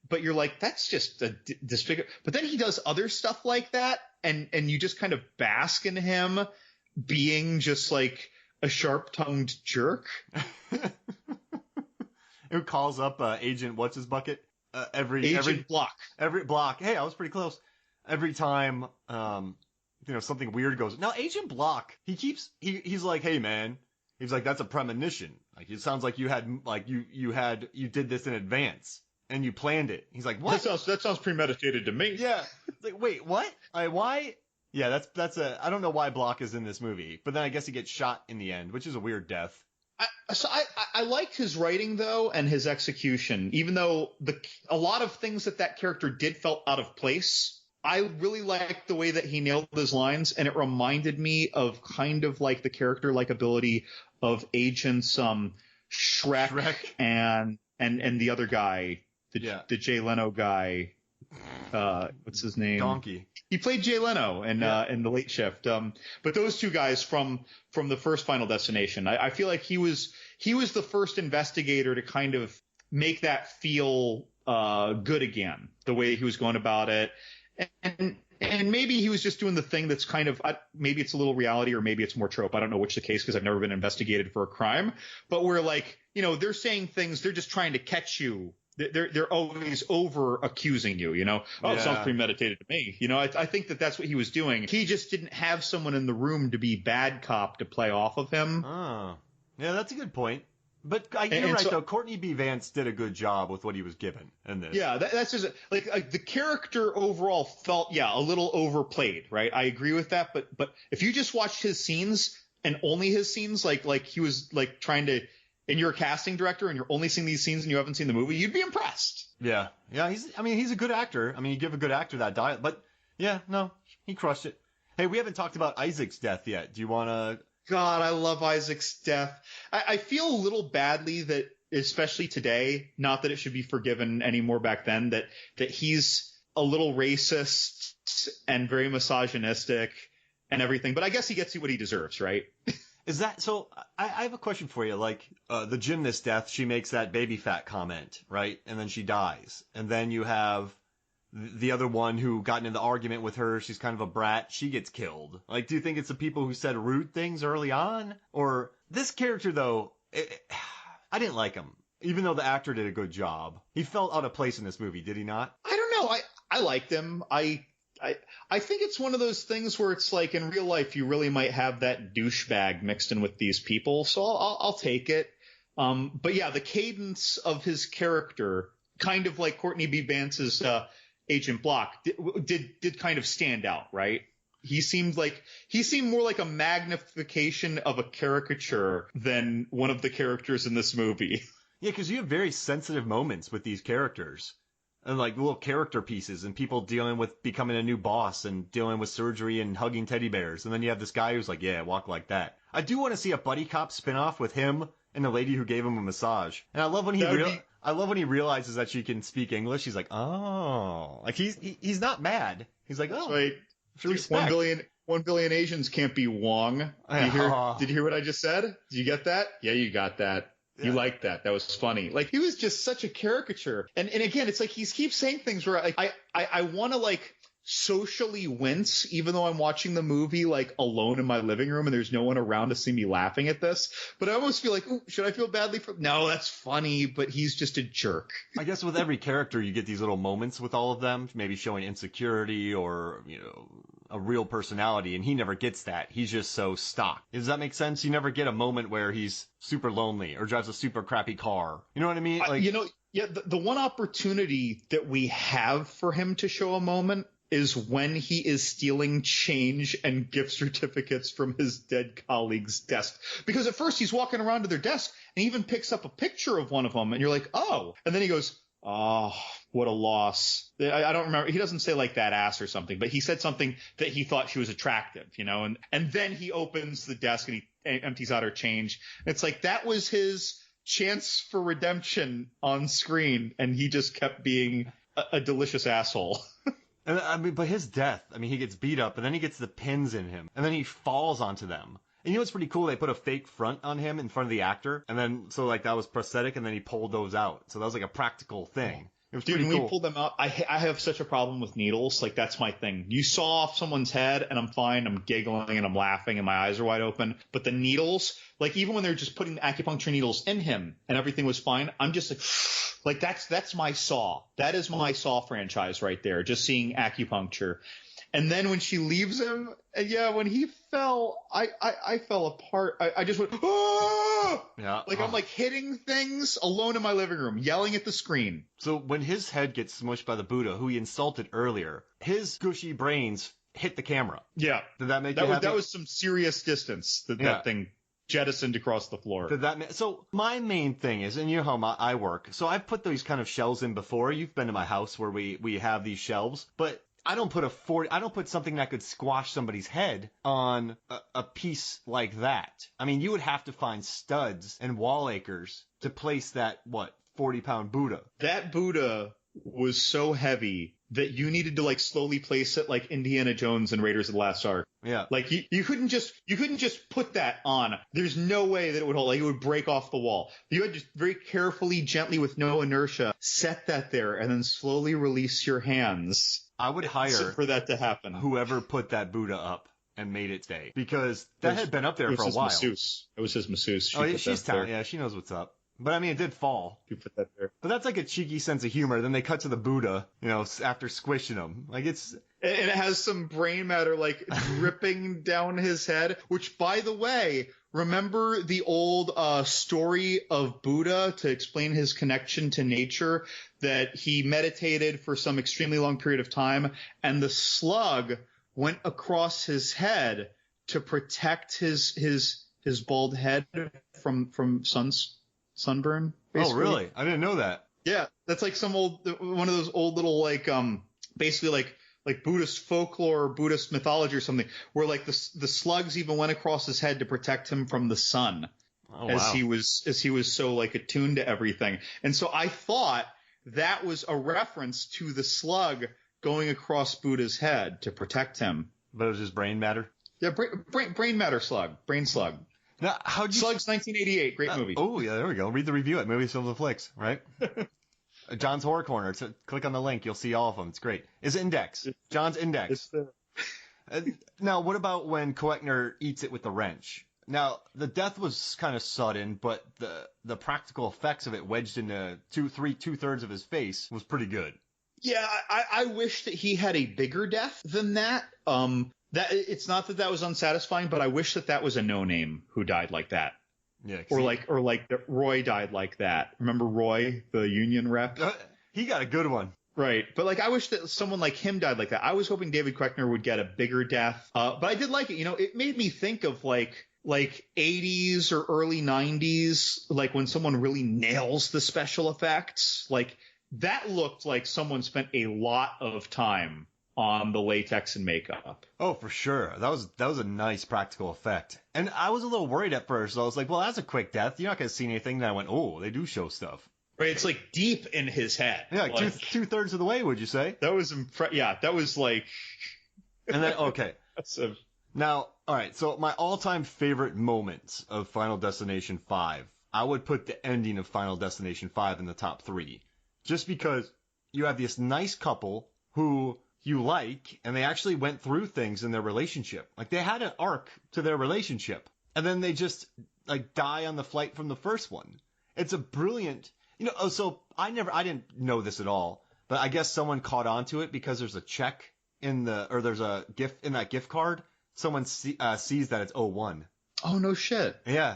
but you're like, that's just a disfigure. But then he does other stuff like that, and you just kind of bask in him being just like a sharp-tongued jerk. Who calls up Agent What's His Bucket every Block. Every block. Hey, I was pretty close. Every time something weird goes. Now Agent Block, he's like, hey man, he's like, that's a premonition. Like, it sounds like you did this in advance and you planned it. He's like, what? That sounds premeditated to me. Yeah. It's like, wait, what? Why? Yeah, I don't know why Block is in this movie, but then I guess he gets shot in the end, which is a weird death. I liked his writing though, and his execution, even though a lot of things that character did felt out of place. I really liked the way that he nailed his lines, and it reminded me of kind of like the character likability of Agents Shrek. and the other guy, the Jay Leno guy. What's his name? Donkey. He played Jay Leno in The Late Shift. But those two guys from the first Final Destination, I feel like he was the first investigator to kind of make that feel good again, the way he was going about it. And maybe he was just doing the thing that's kind of, maybe it's a little reality or maybe it's more trope. I don't know which the case, because I've never been investigated for a crime. But we're like, they're saying things, they're just trying to catch you. They're always over accusing you, Oh, yeah. It sounds premeditated to me. I think that's what he was doing. He just didn't have someone in the room to be bad cop to play off of him. Oh, yeah, that's a good point. But you're right, though. Courtney B. Vance did a good job with what he was given in this. Yeah, that's just like the character overall felt, a little overplayed, right? I agree with that. But if you just watched his scenes and only his scenes, like he was like trying to, and you're a casting director and you're only seeing these scenes and you haven't seen the movie, you'd be impressed. Yeah. He's a good actor. I mean, you give a good actor that diet, but yeah, no, he crushed it. Hey, we haven't talked about Isaac's death yet. Do you want to? God, I love Isaac's death. I feel a little badly that, especially today, not that it should be forgiven anymore back then, that he's a little racist and very misogynistic and everything. But I guess he gets what he deserves, right? Is that so? I have a question for you. Like the gymnast death, she makes that baby fat comment, right? And then she dies. And then you have the other one who got into the argument with her. She's kind of a brat. She gets killed. Like, do you think it's the people who said rude things early on? Or this character, though, I didn't like him. Even though the actor did a good job. He felt out of place in this movie, did he not? I don't know. I liked him. I think it's one of those things where it's like in real life you really might have that douchebag mixed in with these people, so I'll take it. But yeah, the cadence of his character, kind of like Courtney B. Vance's Agent Block, did kind of stand out, right? He seemed more like a magnification of a caricature than one of the characters in this movie. Yeah, because you have very sensitive moments with these characters. And like little character pieces and people dealing with becoming a new boss and dealing with surgery and hugging teddy bears. And then you have this guy who's like, yeah, walk like that. I do want to see a buddy cop spinoff with him and the lady who gave him a massage. And I love when he realizes that she can speak English. He's like, oh, like he's not mad. He's like, oh, right. Respect. 1 billion Asians can't be Wong. Did you hear what I just said? Did you get that? Yeah, you got that. You liked that. That was funny. Like, he was just such a caricature. And again, it's like he keeps saying things where I want to like socially wince, even though I'm watching the movie like alone in my living room and there's no one around to see me laughing at this. But I almost feel like, ooh, should I feel badly for? No, that's funny, but he's just a jerk. I guess with every character, you get these little moments with all of them, maybe showing insecurity or, a real personality, and he never gets that. He's just so stock. Does that make sense? You never get a moment where he's super lonely or drives a super crappy car. You know what I mean? Like, yeah, the one opportunity that we have for him to show a moment is when he is stealing change and gift certificates from his dead colleague's desk. Because at first he's walking around to their desk and he even picks up a picture of one of them, and you're like, oh. And then he goes, oh, what a loss. I don't remember. He doesn't say like that ass or something, but he said something that he thought she was attractive, and then he opens the desk and he empties out her change. And it's like, that was his chance for redemption on screen, and he just kept being a delicious asshole. And I mean, but his death, I mean, he gets beat up, and then he gets the pins in him, and then he falls onto them. And you know what's pretty cool? They put a fake front on him in front of the actor, and then, so like that was prosthetic, and then he pulled those out. So that was like a practical thing. It was pretty cool. We pulled them out. I have such a problem with needles. Like, that's my thing. You saw off someone's head, and I'm fine. I'm giggling and I'm laughing, and my eyes are wide open. But the needles, like, even when they're just putting acupuncture needles in him and everything was fine, I'm just like that's my Saw. That is my Saw franchise right there. Just seeing acupuncture. And then when she leaves him, when he fell, I fell apart. I just went, ah! Yeah. Like, I'm like hitting things alone in my living room, yelling at the screen. So when his head gets smushed by the Buddha, who he insulted earlier, his gushy brains hit the camera. Yeah. Did that make you happy? That was some serious distance that thing jettisoned across the floor. So my main thing is, and you know how I work, so I've put these kind of shelves in before. You've been to my house where we have these shelves, but I don't put something that could squash somebody's head on a piece like that. I mean, you would have to find studs and wall acres to place that, 40-pound Buddha. That Buddha was so heavy that you needed to like slowly place it like Indiana Jones and Raiders of the Last Ark. Yeah. Like you couldn't just put that on. There's no way that it would hold. Like, it would break off the wall. You had to very carefully, gently, with no inertia, set that there and then slowly release your hands. I would hire for that to happen. Whoever put that Buddha up and made it stay, because that had been up there for a while. Masseuse. It was his masseuse. She's talented. Yeah, she knows what's up. But I mean, it did fall. You put that there. But that's like a cheeky sense of humor. Then they cut to the Buddha, after squishing him. Like, it's... And it has some brain matter, like, dripping down his head, which, by the way, remember the old story of Buddha to explain his connection to nature, that he meditated for some extremely long period of time, and the slug went across his head to protect his bald head from sunburn, basically. Oh, really? I didn't know that. Yeah, that's like one of those old little, like, basically like Buddhist folklore or Buddhist mythology or something, where like the slugs even went across his head to protect him from the sun. Oh, as he was so like attuned to everything. And so I thought that was a reference to the slug going across Buddha's head to protect him. But it was just brain matter? Yeah, brain matter slug. Brain slug. Now, Slugs 1988, great movie. Oh, yeah, there we go. Read the review at Movies, Films, and Flicks, right? John's Horror Corner. So click on the link. You'll see all of them. It's great. It's Index. John's Index. Now, what about when Koechner eats it with the wrench? Now, the death was kind of sudden, but the practical effects of it wedged into two-thirds of his face was pretty good. Yeah, I wish that he had a bigger death than that. That it's not that was unsatisfying, but I wish that was a no-name who died like that. Yeah, or like that Roy died like that. Remember Roy, the union rep? He got a good one. Right. But like, I wish that someone like him died like that. I was hoping David Koechner would get a bigger death. But I did like it. It made me think of like 80s or early 90s, like when someone really nails the special effects. Like, that looked like someone spent a lot of time on the latex and makeup. Oh, for sure. That was a nice practical effect. And I was a little worried at first. So I was like, well, that's a quick death. You're not going to see anything. Then I went, oh, they do show stuff. Right. It's like deep in his head. Yeah, like two-thirds of the way, would you say? That was that was like. And then, okay. Now, all right. So my all-time favorite moments of Final Destination 5, I would put the ending of Final Destination 5 in the top 3. Just because you have this nice couple who you like, and they actually went through things in their relationship. Like, they had an arc to their relationship, and then they just like die on the flight from the first one. It's a brilliant, so I didn't know this at all, but I guess someone caught on to it because there's a check there's a gift in that gift card. Someone sees that it's 01. Oh, no shit. Yeah.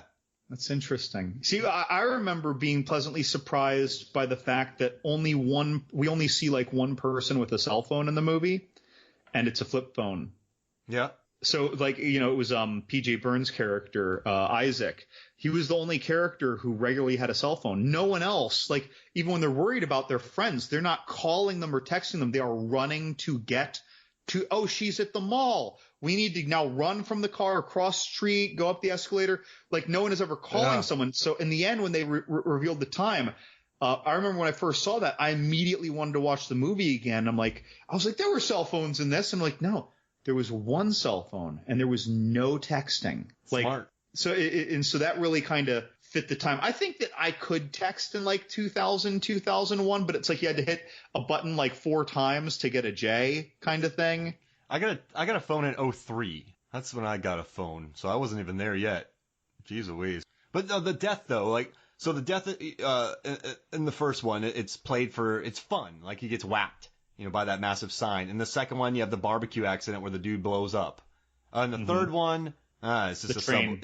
That's interesting. See, I remember being pleasantly surprised by the fact that we only see like one person with a cell phone in the movie, and it's a flip phone. Yeah. So like, it was PJ Burns' character, Isaac. He was the only character who regularly had a cell phone. No one else, like even when they're worried about their friends, they're not calling them or texting them. They are running to get to, oh, she's at the mall. We need to now run from the car, across the street, go up the escalator. Like no one is ever calling someone. So in the end, when they revealed the time, I remember when I first saw that, I immediately wanted to watch the movie again. I was like, there were cell phones in this. I'm like, no, there was one cell phone and there was no texting. Smart. So that really kind of fit the time. I think that I could text in like 2000, 2001, but it's like you had to hit a button like 4 times to get a J kind of thing. I got a phone in 03. That's when I got a phone. So I wasn't even there yet. Jeez Louise. But the death though, like, so the death in the first one, it's fun. Like he gets whacked, by that massive sign. In the second one, you have the barbecue accident where the dude blows up. In the third one, it's just the train.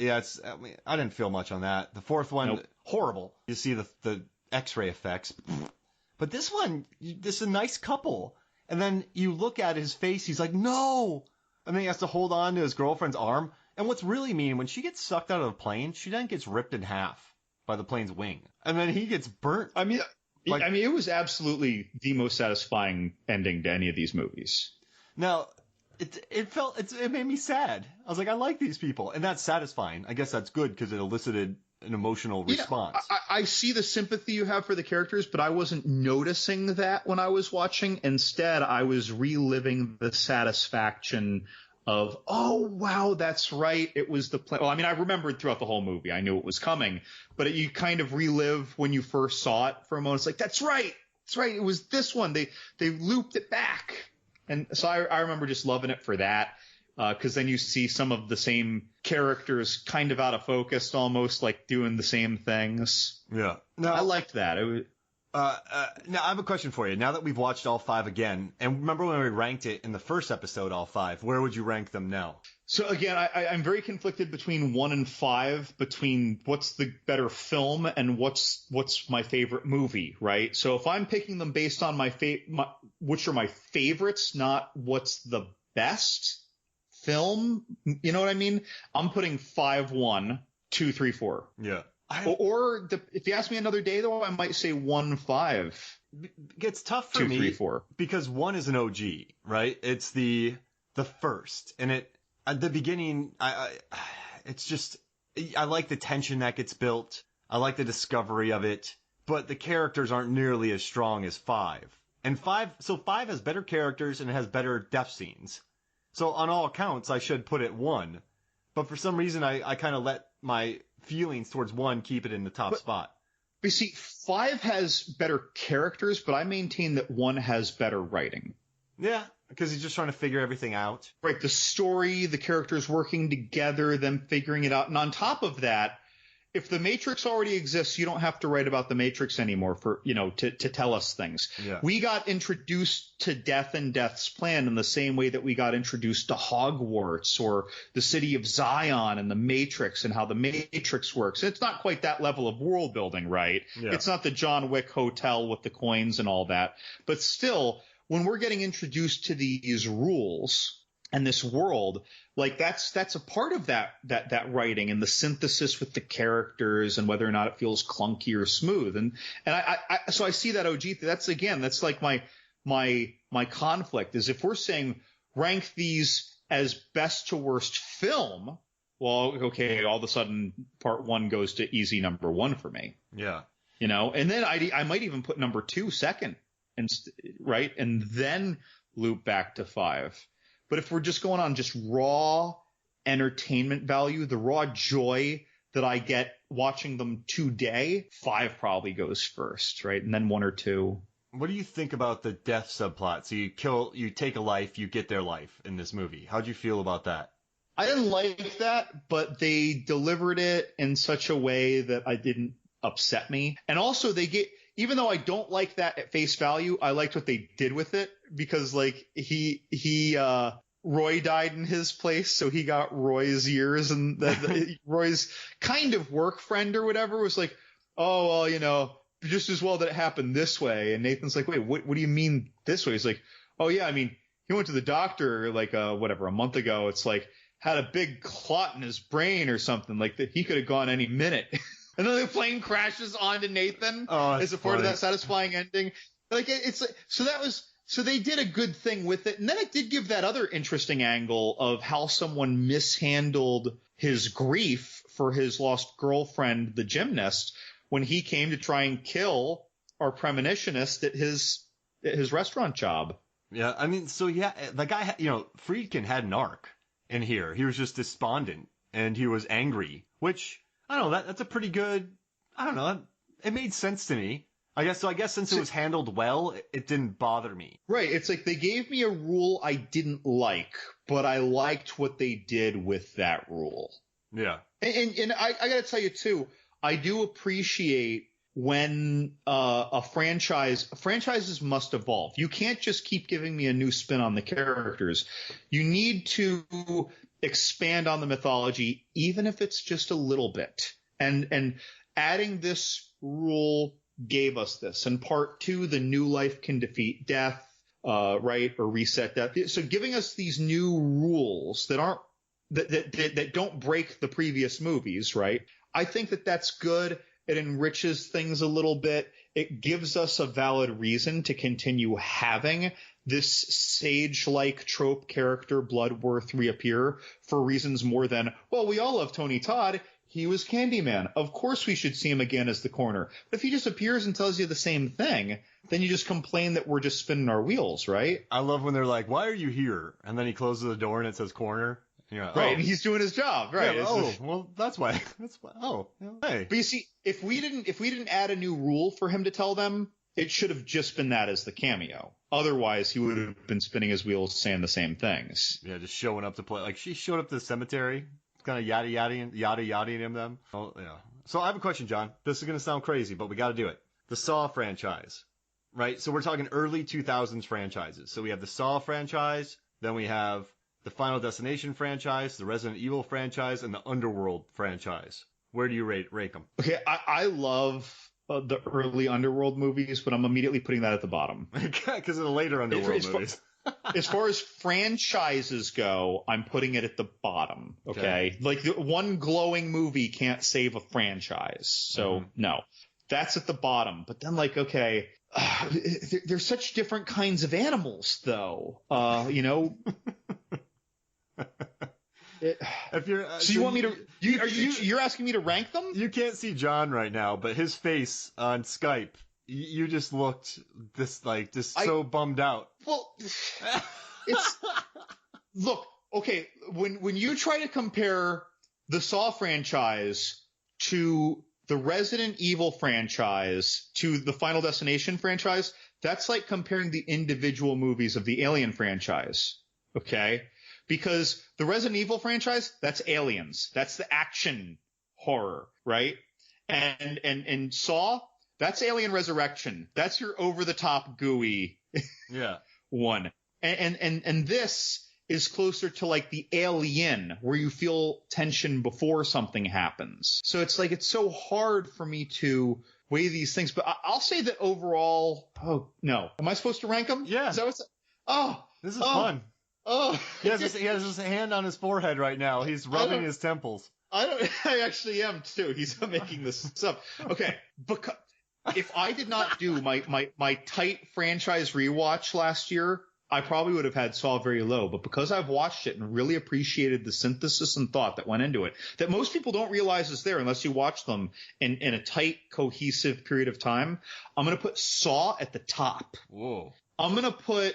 I didn't feel much on that. The fourth one, horrible. You see the X-ray effects. But this one, this is a nice couple. And then you look at his face, he's like, no! And then he has to hold on to his girlfriend's arm. And what's really mean, when she gets sucked out of the plane, she then gets ripped in half by the plane's wing. And then he gets burnt. I mean, it was absolutely the most satisfying ending to any of these movies. Now, it made me sad. I was like, I like these people. And that's satisfying. I guess that's good because it elicited an emotional response. I see the sympathy you have for the characters, but I wasn't noticing that when I was watching. Instead, I was reliving the satisfaction of, oh, wow, that's right. It was the plan. Well, I mean, I remembered throughout the whole movie. I knew it was coming. But you kind of relive when you first saw it for a moment. It's like, that's right. That's right. It was this one. They looped it back. And so I remember just loving it for that. Because then you see some of the same characters kind of out of focus, almost like doing the same things. Yeah. No, I liked that. Now, I have a question for you. Now that we've watched all 5 again, and remember when we ranked it in the first episode, all 5, where would you rank them now? So again, I'm very conflicted between 1 and 5, between what's the better film and what's my favorite movie, right? So if I'm picking them based on which are my favorites, not what's the best film, you know what I mean? I'm putting 5, 1, 2, 3, 4. Yeah. If you ask me another day, though, I might say 1, 5. It's tough for 2, me 3, 4. Because 1 is an OG, right? It's the first, and at the beginning, it's just I like the tension that gets built. I like the discovery of it, but the characters aren't nearly as strong as 5. And 5 has better characters and it has better death scenes. So on all accounts, I should put it 1. But for some reason, I kind of let my feelings towards 1 keep it in the top spot. You see, 5 has better characters, but I maintain that 1 has better writing. Yeah, because he's just trying to figure everything out. Right, the story, the characters working together, them figuring it out. And on top of that, if the Matrix already exists, you don't have to write about the Matrix anymore for, to tell us things. Yeah. We got introduced to Death and Death's plan in the same way that we got introduced to Hogwarts or the city of Zion and the Matrix and how the Matrix works. It's not quite that level of world building, right? Yeah. It's not the John Wick hotel with the coins and all that. But still, when we're getting introduced to these rules and this world, like that's a part of that writing and the synthesis with the characters and whether or not it feels clunky or smooth. And so I see that OG. That's like my conflict is if we're saying rank these as best to worst film, well, okay, all of a sudden part 1 goes to easy number 1 for me. Yeah. And then I might even put number 2 second, right? And then loop back to 5. But if we're just going on just raw entertainment value, the raw joy that I get watching them today, 5 probably goes first, right? And then 1 or 2. What do you think about the death subplot? So you take a life, you get their life in this movie. How'd you feel about that? I didn't like that, but they delivered it in such a way that I didn't upset me. And also they get, even though I don't like that at face value, I liked what they did with it because like Roy died in his place, so he got Roy's years, and Roy's kind of work friend or whatever was like, oh, well, you know, just as well that it happened this way. And Nathan's like, wait, what do you mean this way? He's like, oh yeah, I mean, he went to the doctor like a month ago. It's like had a big clot in his brain or something, like that he could have gone any minute. And then the plane crashes onto Nathan as a part of that satisfying ending. Like it's like, so they did a good thing with it. And then it did give that other interesting angle of how someone mishandled his grief for his lost girlfriend, the gymnast, when he came to try and kill our premonitionist at his restaurant job. Yeah, I mean, so yeah, the guy, you know, Friedkin had an arc in here. He was just despondent and he was angry, which I don't know, that's a pretty good, I don't know, it made sense to me. I guess since it was handled well, it didn't bother me. Right. It's like they gave me a rule I didn't like, but I liked what they did with that rule. Yeah. And I got to tell you too, I do appreciate when franchises must evolve. You can't just keep giving me a new spin on the characters. You need to expand on the mythology, even if it's just a little bit. And adding this rule gave us this. And part 2, the new life can defeat death, right, or reset death. So giving us these new rules that don't break the previous movies, right? I think that's good. It enriches things a little bit. It gives us a valid reason to continue having this sage-like trope character Bloodworth reappear for reasons more than, well, we all love Tony Todd. He was Candyman. Of course we should see him again as the Corner. But if he just appears and tells you the same thing, then you just complain that we're just spinning our wheels, right? I love when they're like, why are you here? And then he closes the door and it says Corner. Right, and he's doing his job, right? Yeah, well, that's why. Oh, hey. But you see, if we didn't add a new rule for him to tell them, it should have just been that as the cameo. Otherwise, he would have been spinning his wheels saying the same things. Yeah, just showing up to play. Like, she showed up to the cemetery, kind of yada-yadaing him them. Oh, yeah. So I have a question, John. This is going to sound crazy, but we got to do it. The Saw franchise, right? So we're talking early 2000s franchises. So we have the Saw franchise, then we have the Final Destination franchise, the Resident Evil franchise, and the Underworld franchise. Where do you rate them? Okay, I love the early Underworld movies, but I'm immediately putting that at the bottom. Because of the later Underworld movies. As far as franchises go, I'm putting it at the bottom, okay? Like, one glowing movie can't save a franchise, so no. That's at the bottom. But then, like, okay, they're such different kinds of animals, though. You know... If you're, so you want me to? You're asking me to rank them? You can't see John right now, but his face on Skype, you just looked so bummed out. Well, it's look, okay. When you try to compare the Saw franchise to the Resident Evil franchise to the Final Destination franchise, that's like comparing the individual movies of the Alien franchise. Okay. Because the Resident Evil franchise, that's aliens. That's the action horror, right? And Saw, that's Alien Resurrection. That's your over-the-top gooey one. And this is closer to like the Alien, where you feel tension before something happens. So it's like, it's so hard for me to weigh these things. But I'll say that overall, oh, no. Am I supposed to rank them? Yeah. Is that what's, oh. This is fun. Oh, he has his hand on his forehead right now. He's rubbing his temples. I actually am too. He's making this up. Okay, because if I did not do my tight franchise rewatch last year, I probably would have had Saw very low. But because I've watched it and really appreciated the synthesis and thought that went into it, that most people don't realize is there unless you watch them in a tight, cohesive period of time, I'm going to put Saw at the top. Whoa. I'm going to put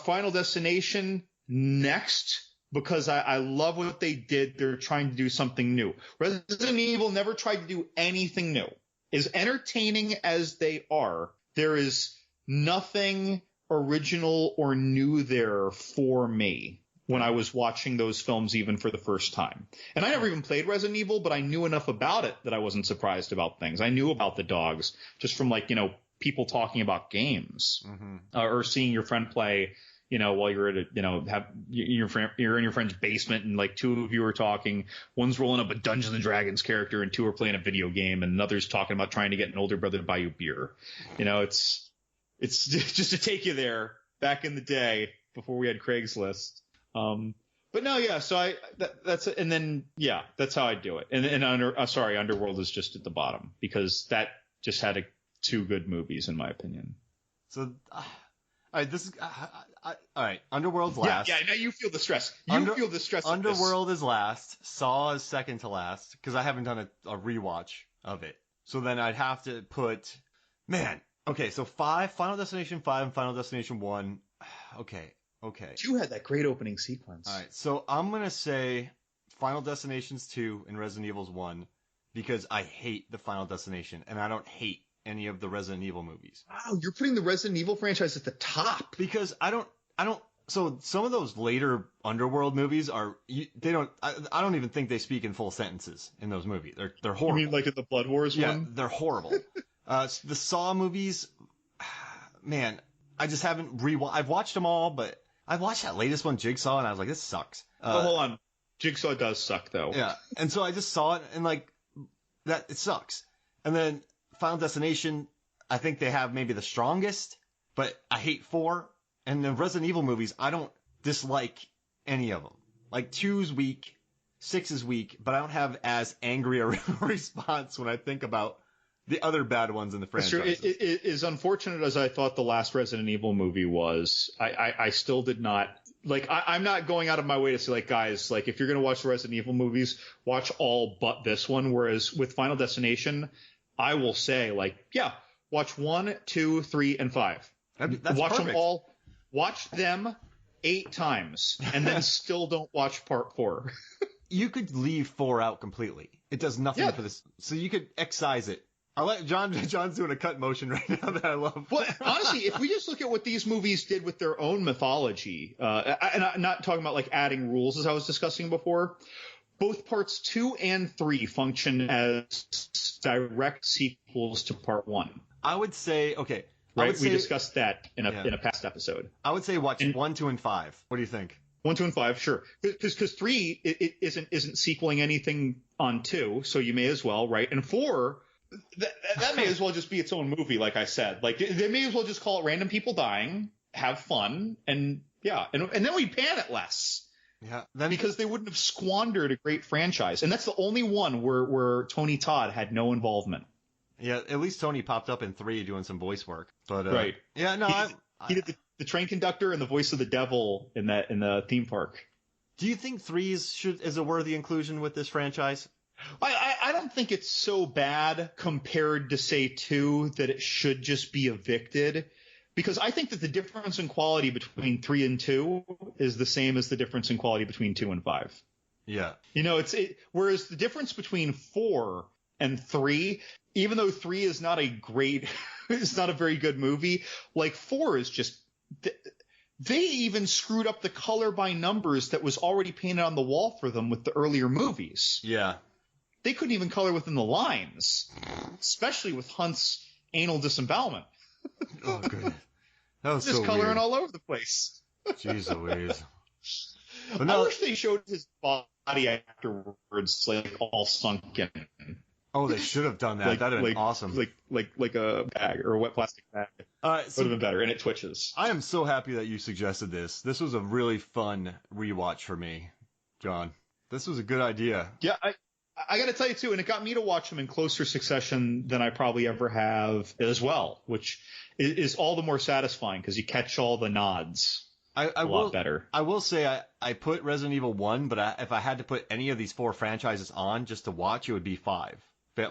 Final Destination next, because I love what they did. They're trying to do something new. Resident Evil never tried to do anything new. As entertaining as they are, there is nothing original or new there for me when I was watching those films even for the first time. And I never even played Resident Evil, but I knew enough about it that I wasn't surprised about things. I knew about the dogs just from people talking about games, Mm-hmm. or seeing your friend play, while you're at you're in your friend's basement and like two of you are talking. One's rolling up a Dungeons and Dragons character and two are playing a video game, and another's talking about trying to get an older brother to buy you beer. It's just to take you there back in the day before we had Craigslist. But no, yeah. So that's it. And then that's how I do it. And Underworld is just at the bottom because that just had two good movies in my opinion. So, all right, this is all right. Underworld's last. Yeah. Now you feel the stress. Feel the stress. Underworld is last. Saw is second to last because I haven't done a rewatch of it. So then I'd have to put, okay. So Final Destination 5 and Final Destination 1. Okay. 2 had that great opening sequence. All right. So I'm gonna say Final Destinations 2 and Resident Evil's 1 because I hate the Final Destination and I don't hate any of the Resident Evil movies. Wow, you're putting the Resident Evil franchise at the top. Because I don't, so some of those later Underworld movies I don't even think they speak in full sentences in those movies. They're horrible. You mean like at the Blood Wars one? Yeah, they're horrible. The Saw movies, man, I just haven't I've watched them all, but I watched that latest one, Jigsaw, and I was like, this sucks. Hold on. Jigsaw does suck though. Yeah. And so I just saw it and like, it sucks. And then Final Destination, I think they have maybe the strongest, but I hate 4. And the Resident Evil movies, I don't dislike any of them. Like 2's weak, 6 is weak, but I don't have as angry a response when I think about the other bad ones in the franchise. It is unfortunate as I thought the last Resident Evil movie was. I still did not like. I'm not going out of my way to say like, guys, like if you're gonna watch the Resident Evil movies, watch all but this one. Whereas with Final Destination, I will say like, watch 1, 2, 3, and 5. That's watch perfect. them all. Watch them 8 times, and then still don't watch part 4. You could leave 4 out completely. It does nothing for this. So you could excise it. I'll let John's doing a cut motion right now that I love. Well, honestly, if we just look at what these movies did with their own mythology, and I'm not talking about like adding rules as I was discussing before, both parts 2 and 3 function as direct sequels to part 1. I would say, okay. Right? We discussed that in a past episode. I would say watch 1, 2, and 5. What do you think? 1, 2, and 5, sure. Because 3 it isn't sequeling anything on 2, so you may as well, right? And 4, that may as well just be its own movie, like I said. Like they may as well just call it Random People Dying, have fun, and then we pan it less. Yeah. Because they wouldn't have squandered a great franchise. And that's the only one where Tony Todd had no involvement. Yeah, at least Tony popped up in 3 doing some voice work. But right. Yeah, no, he did the train conductor and the voice of the devil in the theme park. Do you think 3 is a worthy inclusion with this franchise? I don't think it's so bad compared to say 2 that it should just be evicted, because I think that the difference in quality between 3 and 2 is the same as the difference in quality between 2 and 5. Yeah. Whereas the difference between 4 and 3, even though 3 is not it's not a very good movie, like 4 is just, they even screwed up the color by numbers that was already painted on the wall for them with the earlier movies. Yeah. They couldn't even color within the lines, especially with Hunt's anal disembowelment. Oh, goodness. That was just so coloring weird. all over the place. Jeez Louise. But I wish they showed his body afterwards, like all sunken. Oh, they should have done that. That'd have been awesome. Like a bag or a wet plastic bag. Would have been better, and it twitches. I am so happy that you suggested this. This was a really fun rewatch for me, John. This was a good idea. Yeah, I got to tell you too, and it got me to watch them in closer succession than I probably ever have as well, which is all the more satisfying because you catch all the nods. A lot better. I will say I put Resident Evil 1, but if I had to put any of these 4 franchises on just to watch, it would be 5.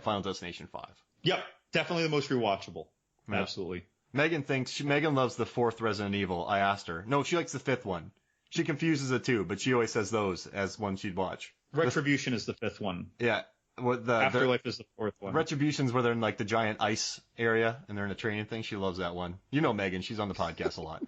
Final Destination 5. Yep, definitely the most rewatchable. Yeah. Absolutely. Megan loves the 4th Resident Evil. I asked her. No, she likes the 5th one. She confuses the 2, but she always says those as one she'd watch. Retribution is the 5th one. Yeah. Afterlife is the 4th one. Retribution's where they're in like the giant ice area and they're in a training thing. She loves that one. You know Megan, she's on the podcast a lot.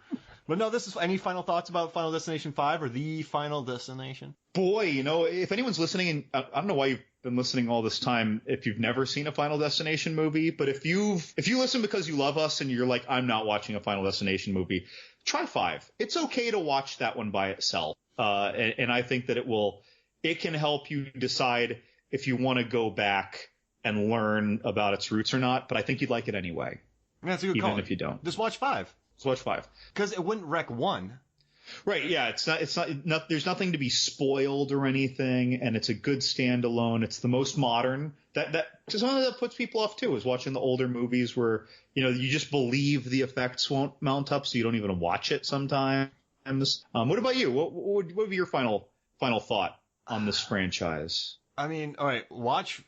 But no, any final thoughts about Final Destination 5 or the Final Destination? Boy, if anyone's listening, and I don't know why been listening all this time if you've never seen a Final Destination movie, but if you listen because you love us and you're like, I'm not watching a Final Destination movie, try 5. It's okay to watch that one by itself. And I think that it can help you decide if you want to go back and learn about its roots or not, but I think you'd like it anyway. That's a good call. Even if you don't. Just watch 5. Just watch 5. Because it wouldn't wreck 1. Right, yeah, it's not there's nothing to be spoiled or anything, and it's a good standalone. It's the most modern. That something that puts people off too is watching the older movies where, you just believe the effects won't mount up, so you don't even watch it sometimes. What about you? What would be your final thought on this franchise? I mean, all right, watch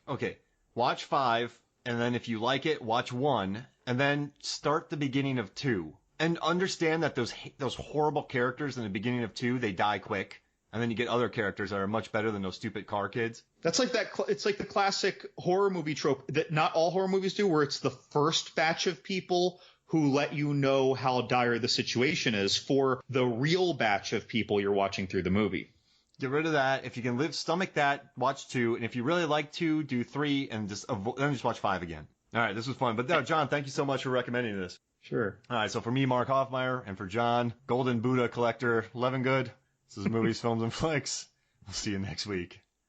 5, and then if you like it, watch 1, and then start the beginning of 2. And understand that those horrible characters in the beginning of 2, they die quick. And then you get other characters that are much better than those stupid car kids. That's like that. It's like the classic horror movie trope that not all horror movies do, where it's the first batch of people who let you know how dire the situation is for the real batch of people you're watching through the movie. Get rid of that. If you can stomach that, watch 2. And if you really like 2, do 3 and then just watch 5 again. All right, this was fun. But no, John, thank you so much for recommending this. Sure. All right, so for me, Mark Hoffmeyer, and for John, Golden Buddha Collector, Levingood, this is Movies, Films, and Flicks. We'll see you next week.